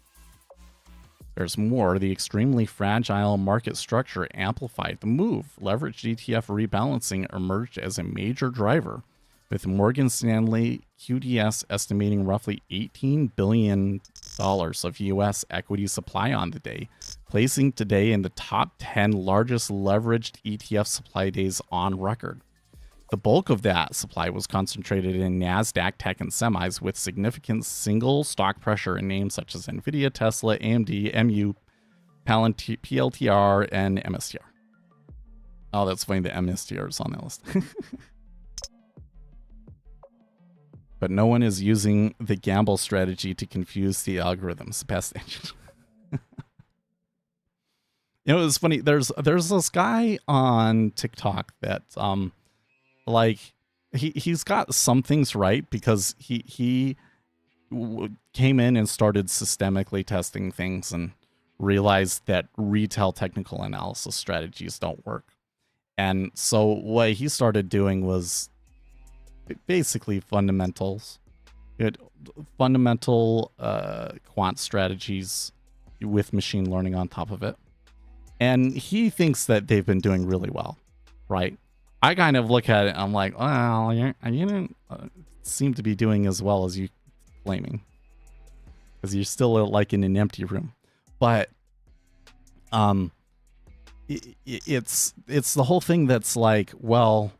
S3: There's more. The extremely fragile market structure amplified the move. Leveraged ETF rebalancing emerged as a major driver, with Morgan Stanley QDS estimating roughly $18 billion of U.S. equity supply on the day, placing today in the top 10 largest leveraged ETF supply days on record. The bulk of that supply was concentrated in NASDAQ tech and semis, with significant single stock pressure in names such as NVIDIA, Tesla, AMD, MU, PLTR, and MSTR. Oh, that's funny. The MSTR is on that list. But no one is using the gamble strategy to confuse the algorithms. Past engine. You know, it's funny. There's this guy on TikTok that like he's got some things right, because he came in and started systemically testing things and realized that retail technical analysis strategies don't work. And so what he started doing was basically fundamental quant strategies with machine learning on top of it. And he thinks that they've been doing really well, right? I kind of look at it, I'm like, well, you didn't seem to be doing as well as you claiming, because you're still like in an empty room. But it's the whole thing that's like, well,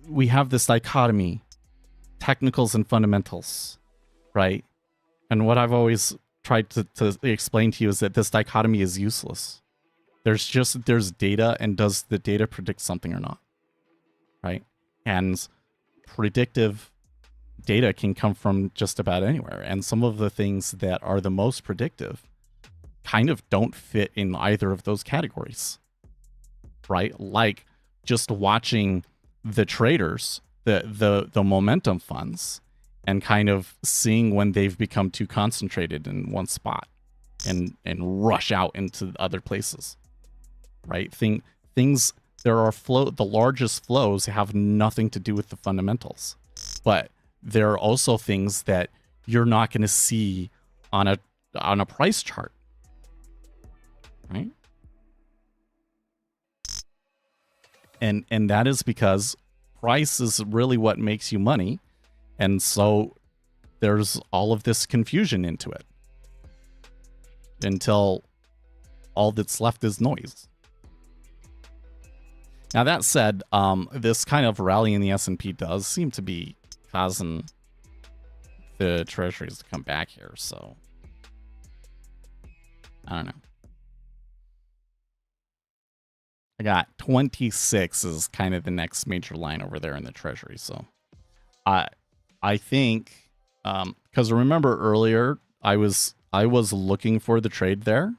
S3: we have this dichotomy, technicals and fundamentals, right? And what I've always tried to explain to you is that this dichotomy is useless. There's data, and does the data predict something or not, right? And predictive data can come from just about anywhere. And some of the things that are the most predictive kind of don't fit in either of those categories, right? Like just watching the traders, the momentum funds, and kind of seeing when they've become too concentrated in one spot and rush out into other places, right? Things there are the largest flows have nothing to do with the fundamentals, but there are also things that you're not going to see on a price chart, right? And that is because price is really what makes you money. And so there's all of this confusion into it until all that's left is noise. Now, that said, this kind of rally in the S&P does seem to be causing the treasuries to come back here. So I don't know. I got 26 is kind of the next major line over there in the treasury. So I think, because remember earlier, I was looking for the trade there.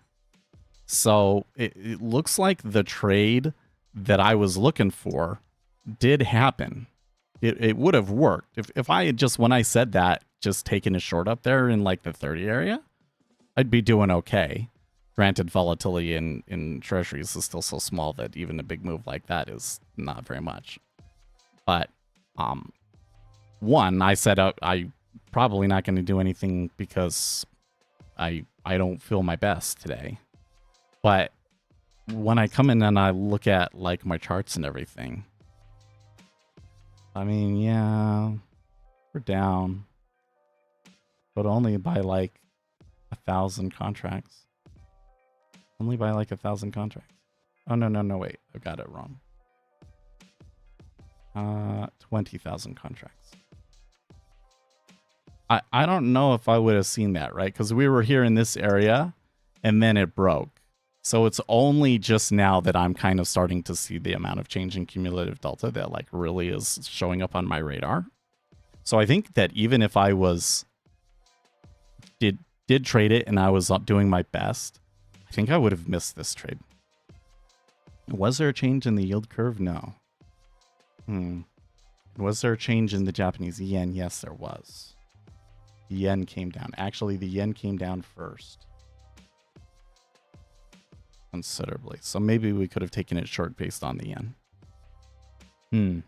S3: So it looks like the trade that I was looking for did happen. It would have worked. If I had just, when I said that, just taken a short up there in like the 30 area, I'd be doing okay. Granted, volatility in treasuries is still so small that even a big move like that is not very much. But one, I said I probably not going to do anything because I don't feel my best today. But when I come in and I look at like my charts and everything, I mean, yeah, we're down, but only by like 1,000 contracts. Only by like 1,000 contracts. Oh, no, wait, I got it wrong. 20,000 contracts. I don't know if I would have seen that, right? Because we were here in this area and then it broke. So it's only just now that I'm kind of starting to see the amount of change in cumulative delta that like really is showing up on my radar. So I think that even if I did trade it and I was doing my best, I think I would have missed this trade. Was there a change in the yield curve? No. Was there a change in the Japanese yen? Yes, there was. The yen came down. Actually, the yen came down first. Considerably. So maybe we could have taken it short based on the yen.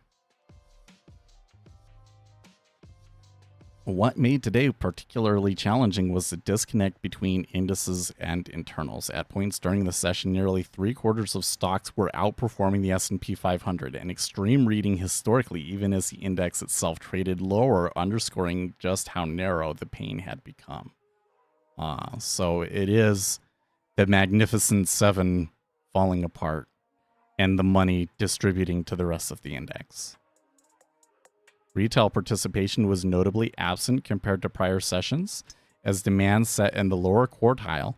S3: What made today particularly challenging was the disconnect between indices and internals. At points during the session, nearly 3/4 of stocks were outperforming the S&P 500, an extreme reading historically, even as the index itself traded lower, underscoring just how narrow the pain had become. So it is the Magnificent Seven falling apart and the money distributing to the rest of the index. Retail participation was notably absent compared to prior sessions, as demand set in the lower quartile,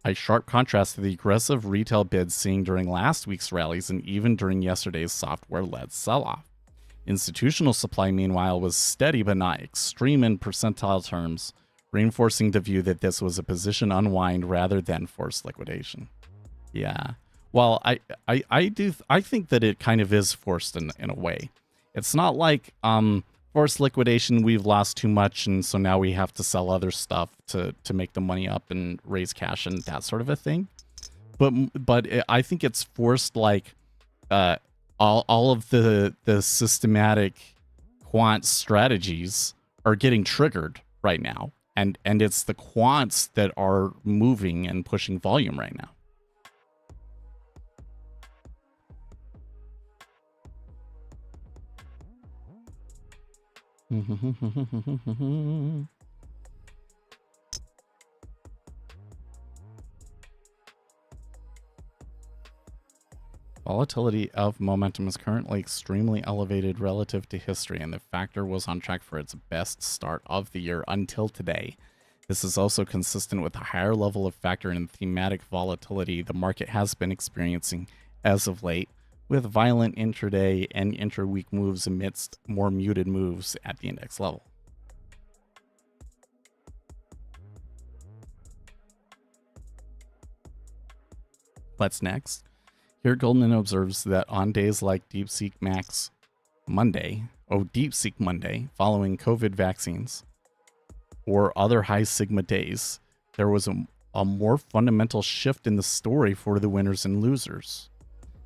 S3: a sharp contrast to the aggressive retail bids seen during last week's rallies and even during yesterday's software-led sell-off. Institutional supply, meanwhile, was steady but not extreme in percentile terms, reinforcing the view that this was a position unwind rather than forced liquidation. Yeah. Well, I think that it kind of is forced in a way. It's not like forced liquidation, we've lost too much, and so now we have to sell other stuff to make the money up and raise cash and that sort of a thing. But I think it's forced, like all of the systematic quant strategies are getting triggered right now. And it's the quants that are moving and pushing volume right now. Volatility of momentum is currently extremely elevated relative to history, and the factor was on track for its best start of the year until today. This is also consistent with the higher level of factor and thematic volatility the market has been experiencing as of late, with violent intraday and intra-week moves amidst more muted moves at the index level. What's next? Here, Goldman observes that on days like DeepSeek Monday, following COVID vaccines, or other high sigma days, there was a more fundamental shift in the story for the winners and losers.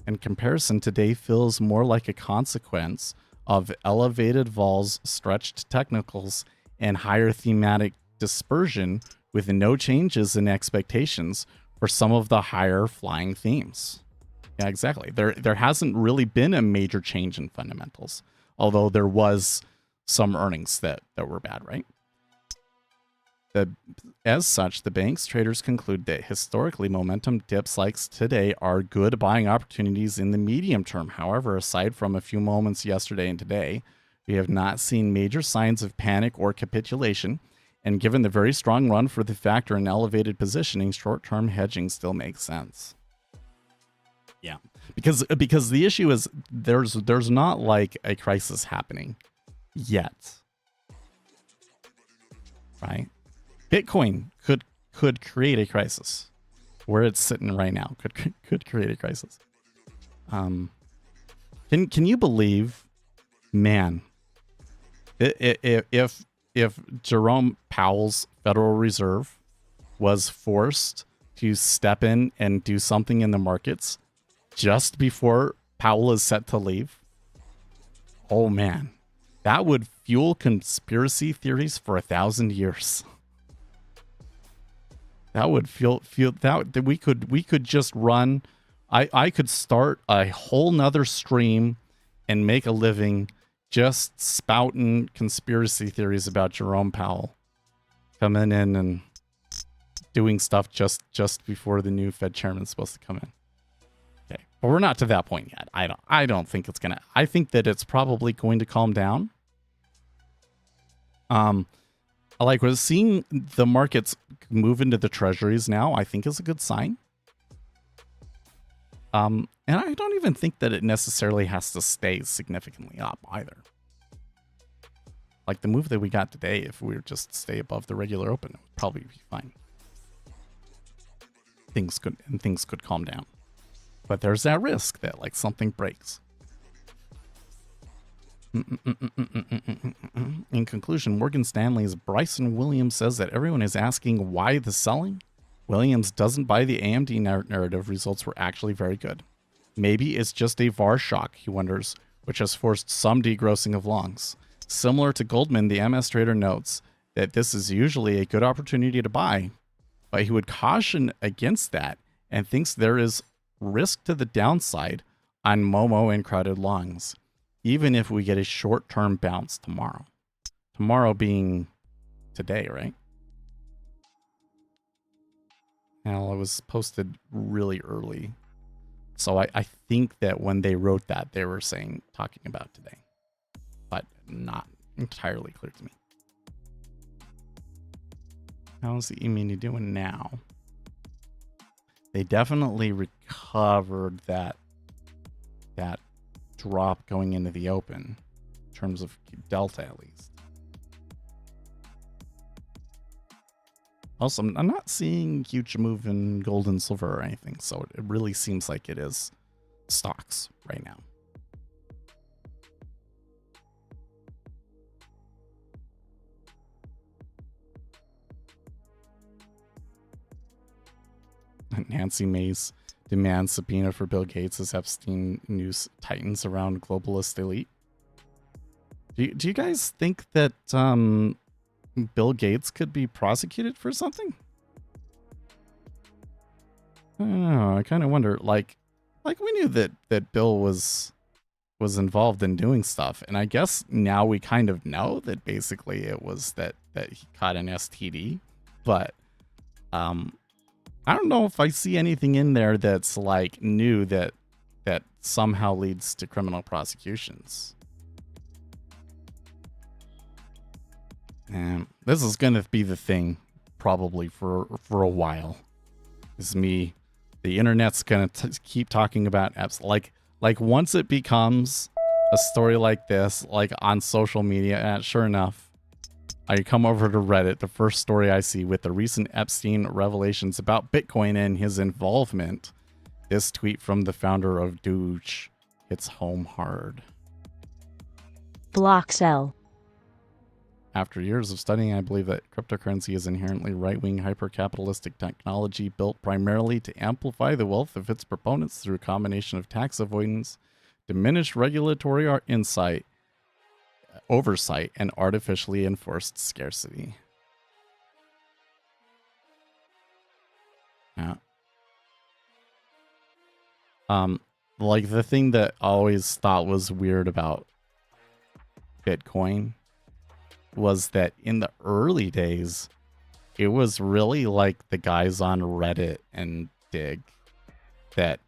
S3: In comparison, today feels more like a consequence of elevated vols, stretched technicals, and higher thematic dispersion, with no changes in expectations for some of the higher flying themes. Yeah, exactly. There hasn't really been a major change in fundamentals, although there was some earnings that were bad, right? As such, the bank's traders conclude that historically momentum dips like today are good buying opportunities in the medium term. However, aside from a few moments yesterday and today, we have not seen major signs of panic or capitulation. And given the very strong run for the factor and elevated positioning, short-term hedging still makes sense. Yeah, because the issue is there's not like a crisis happening yet, right? Bitcoin could create a crisis. Where it's sitting right now could create a crisis. Can you believe, man? If Jerome Powell's Federal Reserve was forced to step in and do something in the markets just before Powell is set to leave, oh man, that would fuel conspiracy theories for 1,000 years. That would feel that we could just run. I could start a whole nother stream and make a living just spouting conspiracy theories about Jerome Powell coming in and doing stuff just before the new Fed chairman's supposed to come in. Okay, but we're not to that point yet. I don't think it's gonna. I think that it's probably going to calm down. Like we're seeing the markets move into the treasuries now, I think is a good sign. And I don't even think that it necessarily has to stay significantly up either. Like the move that we got today, if we were just stay above the regular open, it would probably be fine. Things could calm down. But there's that risk that like something breaks. In conclusion, Morgan Stanley's Bryson Williams says that everyone is asking why the selling. Williams doesn't buy the AMD narrative. Results were actually very good. Maybe it's just a VAR shock, he wonders, which has forced some degrossing of longs. Similar to Goldman, the MS trader notes that this is usually a good opportunity to buy, but he would caution against that and thinks there is risk to the downside on Momo and crowded longs, even if we get a short-term bounce tomorrow. Tomorrow being today, right? Well, it was posted really early. So I think that when they wrote that, they were talking about today. But not entirely clear to me. How's the E-mini doing now? They definitely recovered that drop going into the open in terms of delta, at least. Also, I'm not seeing huge move in gold and silver or anything, so it really seems like it is stocks right now. Nancy Mace demands subpoena for Bill Gates as Epstein news tightens around globalist elite. Do you guys think that Bill Gates could be prosecuted for something? I don't know. I kind of wonder, like we knew that Bill was involved in doing stuff, and I guess now we kind of know that basically it was that he caught an STD, but I don't know if I see anything in there that's like new that somehow leads to criminal prosecutions. And this is gonna be the thing probably for a while. Is me, the internet's gonna keep talking about apps like once it becomes a story like this, like on social media, and sure enough, I come over to Reddit, the first story I see with the recent Epstein revelations about Bitcoin and his involvement. This tweet from the founder of Doge hits home hard.
S4: Block sell.
S3: After years of studying, I believe that cryptocurrency is inherently right-wing hyper-capitalistic technology built primarily to amplify the wealth of its proponents through a combination of tax avoidance, diminished regulatory oversight, and artificially enforced scarcity. Yeah. Like the thing that I always thought was weird about Bitcoin was that in the early days, it was really like the guys on Reddit and Dig that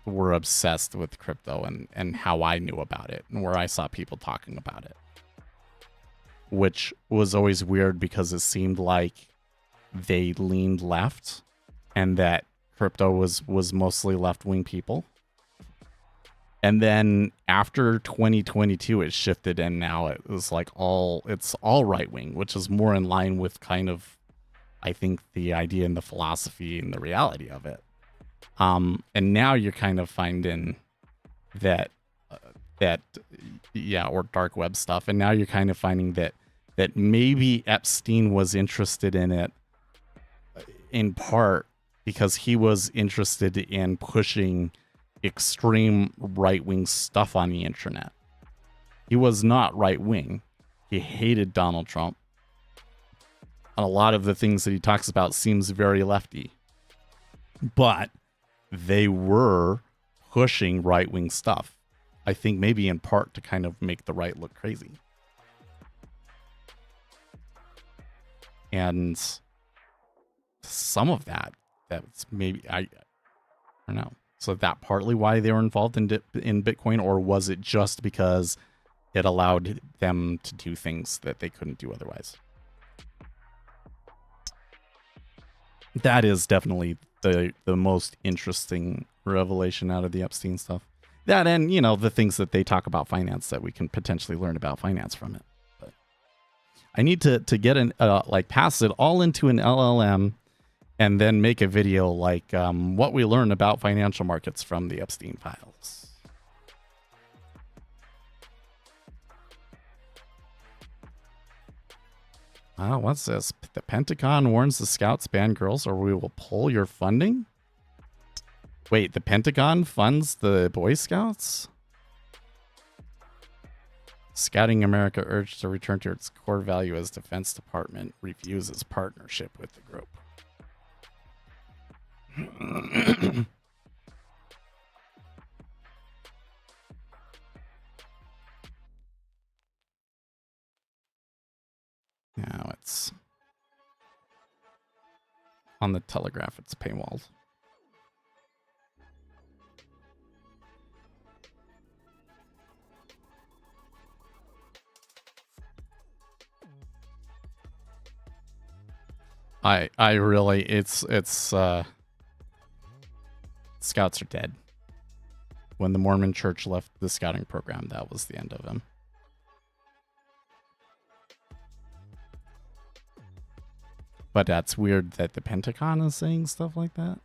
S3: were obsessed with crypto and how I knew about it and where I saw people talking about it. Which was always weird because it seemed like they leaned left and that crypto was mostly left-wing people. And then after 2022, it shifted, and now it was like it's all right-wing, which is more in line with kind of, I think, the idea and the philosophy and the reality of it. And now you're kind of finding that or dark web stuff, and now you're kind of finding that maybe Epstein was interested in it in part because he was interested in pushing extreme right-wing stuff on the internet. He was not right-wing. He hated Donald Trump. And a lot of the things that he talks about seems very lefty. But they were pushing right-wing stuff. I think maybe in part to kind of make the right look crazy. And some of that's maybe, I don't know. So that partly why they were involved in Bitcoin, or was it just because it allowed them to do things that they couldn't do otherwise? That is definitely the most interesting revelation out of the Epstein stuff. That and, you know, the things that they talk about finance that we can potentially learn about finance from it. But I need to get pass it all into an LLM and then make a video like what we learn about financial markets from the Epstein files. What's this? The Pentagon warns the Scouts ban girls or we will pull your funding? Wait, the Pentagon funds the Boy Scouts? Scouting America urged to return to its core value as Defense Department reviews its partnership with the group. Now it's on the Telegraph, it's paywalled. I really, it's Scouts are dead. When the Mormon Church left the scouting program, that was the end of them. But that's weird that the Pentagon is saying stuff like that.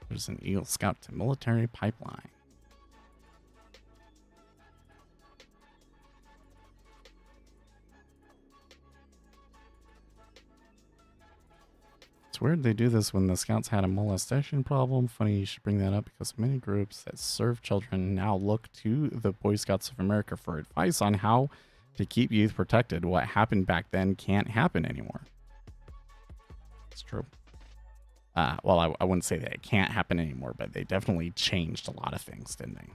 S3: There's an Eagle Scout to military pipeline. It's weird they do this when the Scouts had a molestation problem. Funny you should bring that up because many groups that serve children now look to the Boy Scouts of America for advice on how to keep youth protected. What happened back then can't happen anymore. It's true. Well, I wouldn't say that it can't happen anymore, but they definitely changed a lot of things, didn't they?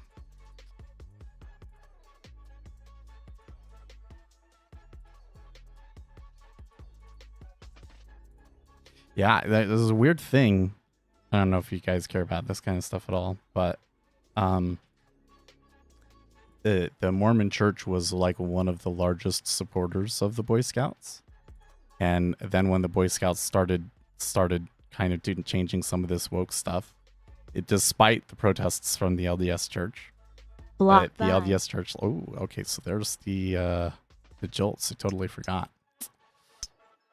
S3: Yeah, this is a weird thing. I don't know if you guys care about this kind of stuff at all, but the Mormon Church was like one of the largest supporters of the Boy Scouts, and then when the Boy Scouts started kind of changing some of this woke stuff, despite the protests from the LDS Church, the LDS Church. Oh, okay, so there's the jolts. I totally forgot.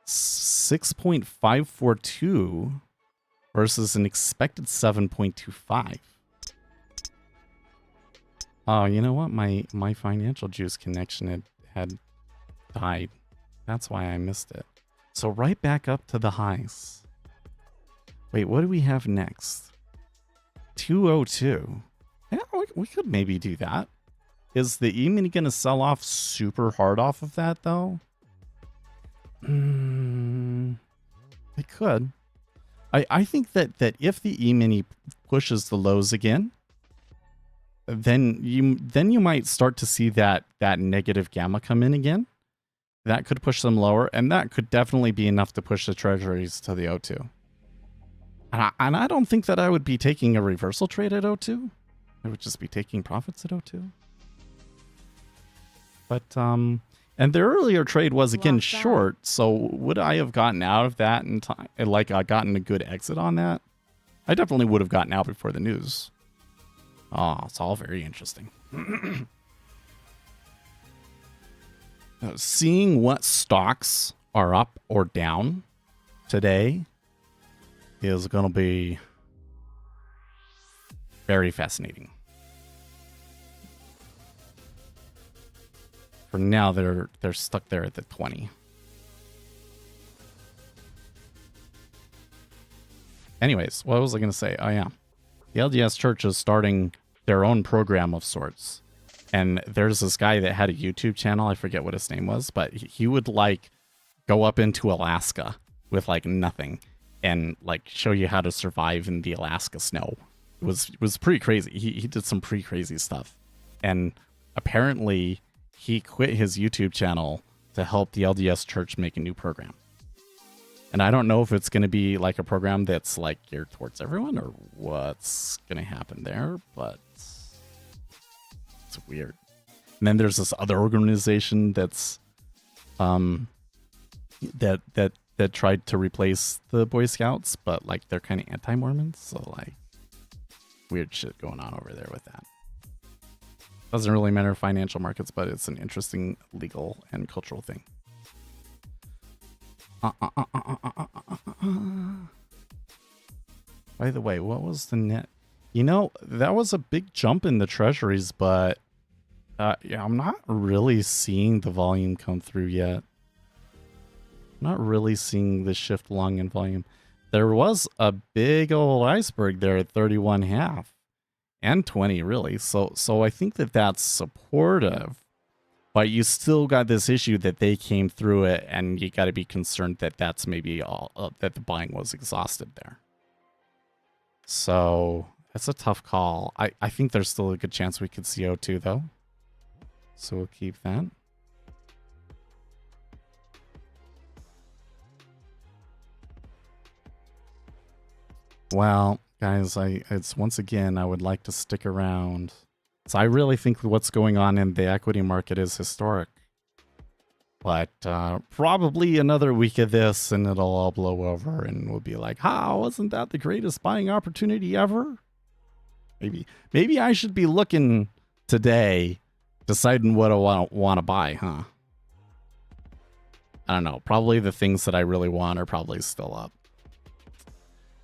S3: 6.542 versus an expected 7.25. Oh, you know what? My financial juice connection had died. That's why I missed it. So right back up to the highs. Wait, what do we have next? 202. Yeah, we could maybe do that. Is the E-mini going to sell off super hard off of that, though? It could. I think that if the E-mini pushes the lows again, then you might start to see that negative gamma come in again. That could push them lower, and that could definitely be enough to push the treasuries to the O2. And I don't think that I would be taking a reversal trade at O2. I would just be taking profits at O2. But and the earlier trade was again short, so would I have gotten out of that in time? Like I gotten a good exit on that? I definitely would have gotten out before the news. Oh, it's all very interesting. Seeing what stocks are up or down today is going to be very fascinating. For now, they're stuck there at the 20. Anyways, what was I going to say? Oh, yeah. The LDS Church is starting their own program of sorts. And there's this guy that had a YouTube channel. I forget what his name was, but he would like go up into Alaska with like nothing and like show you how to survive in the Alaska snow. It was pretty crazy. He did some pretty crazy stuff. And apparently he quit his YouTube channel to help the LDS Church make a new program. And I don't know if it's going to be like a program that's like geared towards everyone or what's going to happen there, but it's weird. And then there's this other organization that's that tried to replace the Boy Scouts, but like they're kind of anti-Mormons, so like weird shit going on over there with that. Doesn't really matter financial markets, but it's an interesting legal and cultural thing. By the way, what was the net? You know, that was a big jump in the treasuries, but yeah, I'm not really seeing the volume come through yet. Not really seeing the shift long in volume. There was a big old iceberg there at 31.5 and 20 really. So I think that that's supportive, but you still got this issue that they came through it, and you got to be concerned that that's maybe all that the buying was exhausted there. So that's a tough call. I think there's still a good chance we could see O2 though. So we'll keep that. Well, guys, it's once again, I would like to stick around. So I really think what's going on in the equity market is historic. But probably another week of this and it'll all blow over and we'll be like, how wasn't that the greatest buying opportunity ever? Maybe I should be looking today, deciding what I want to buy, huh? I don't know. Probably the things that I really want are probably still up.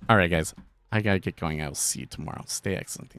S3: All right, guys. I got to get going. I'll see you tomorrow. Stay excellent.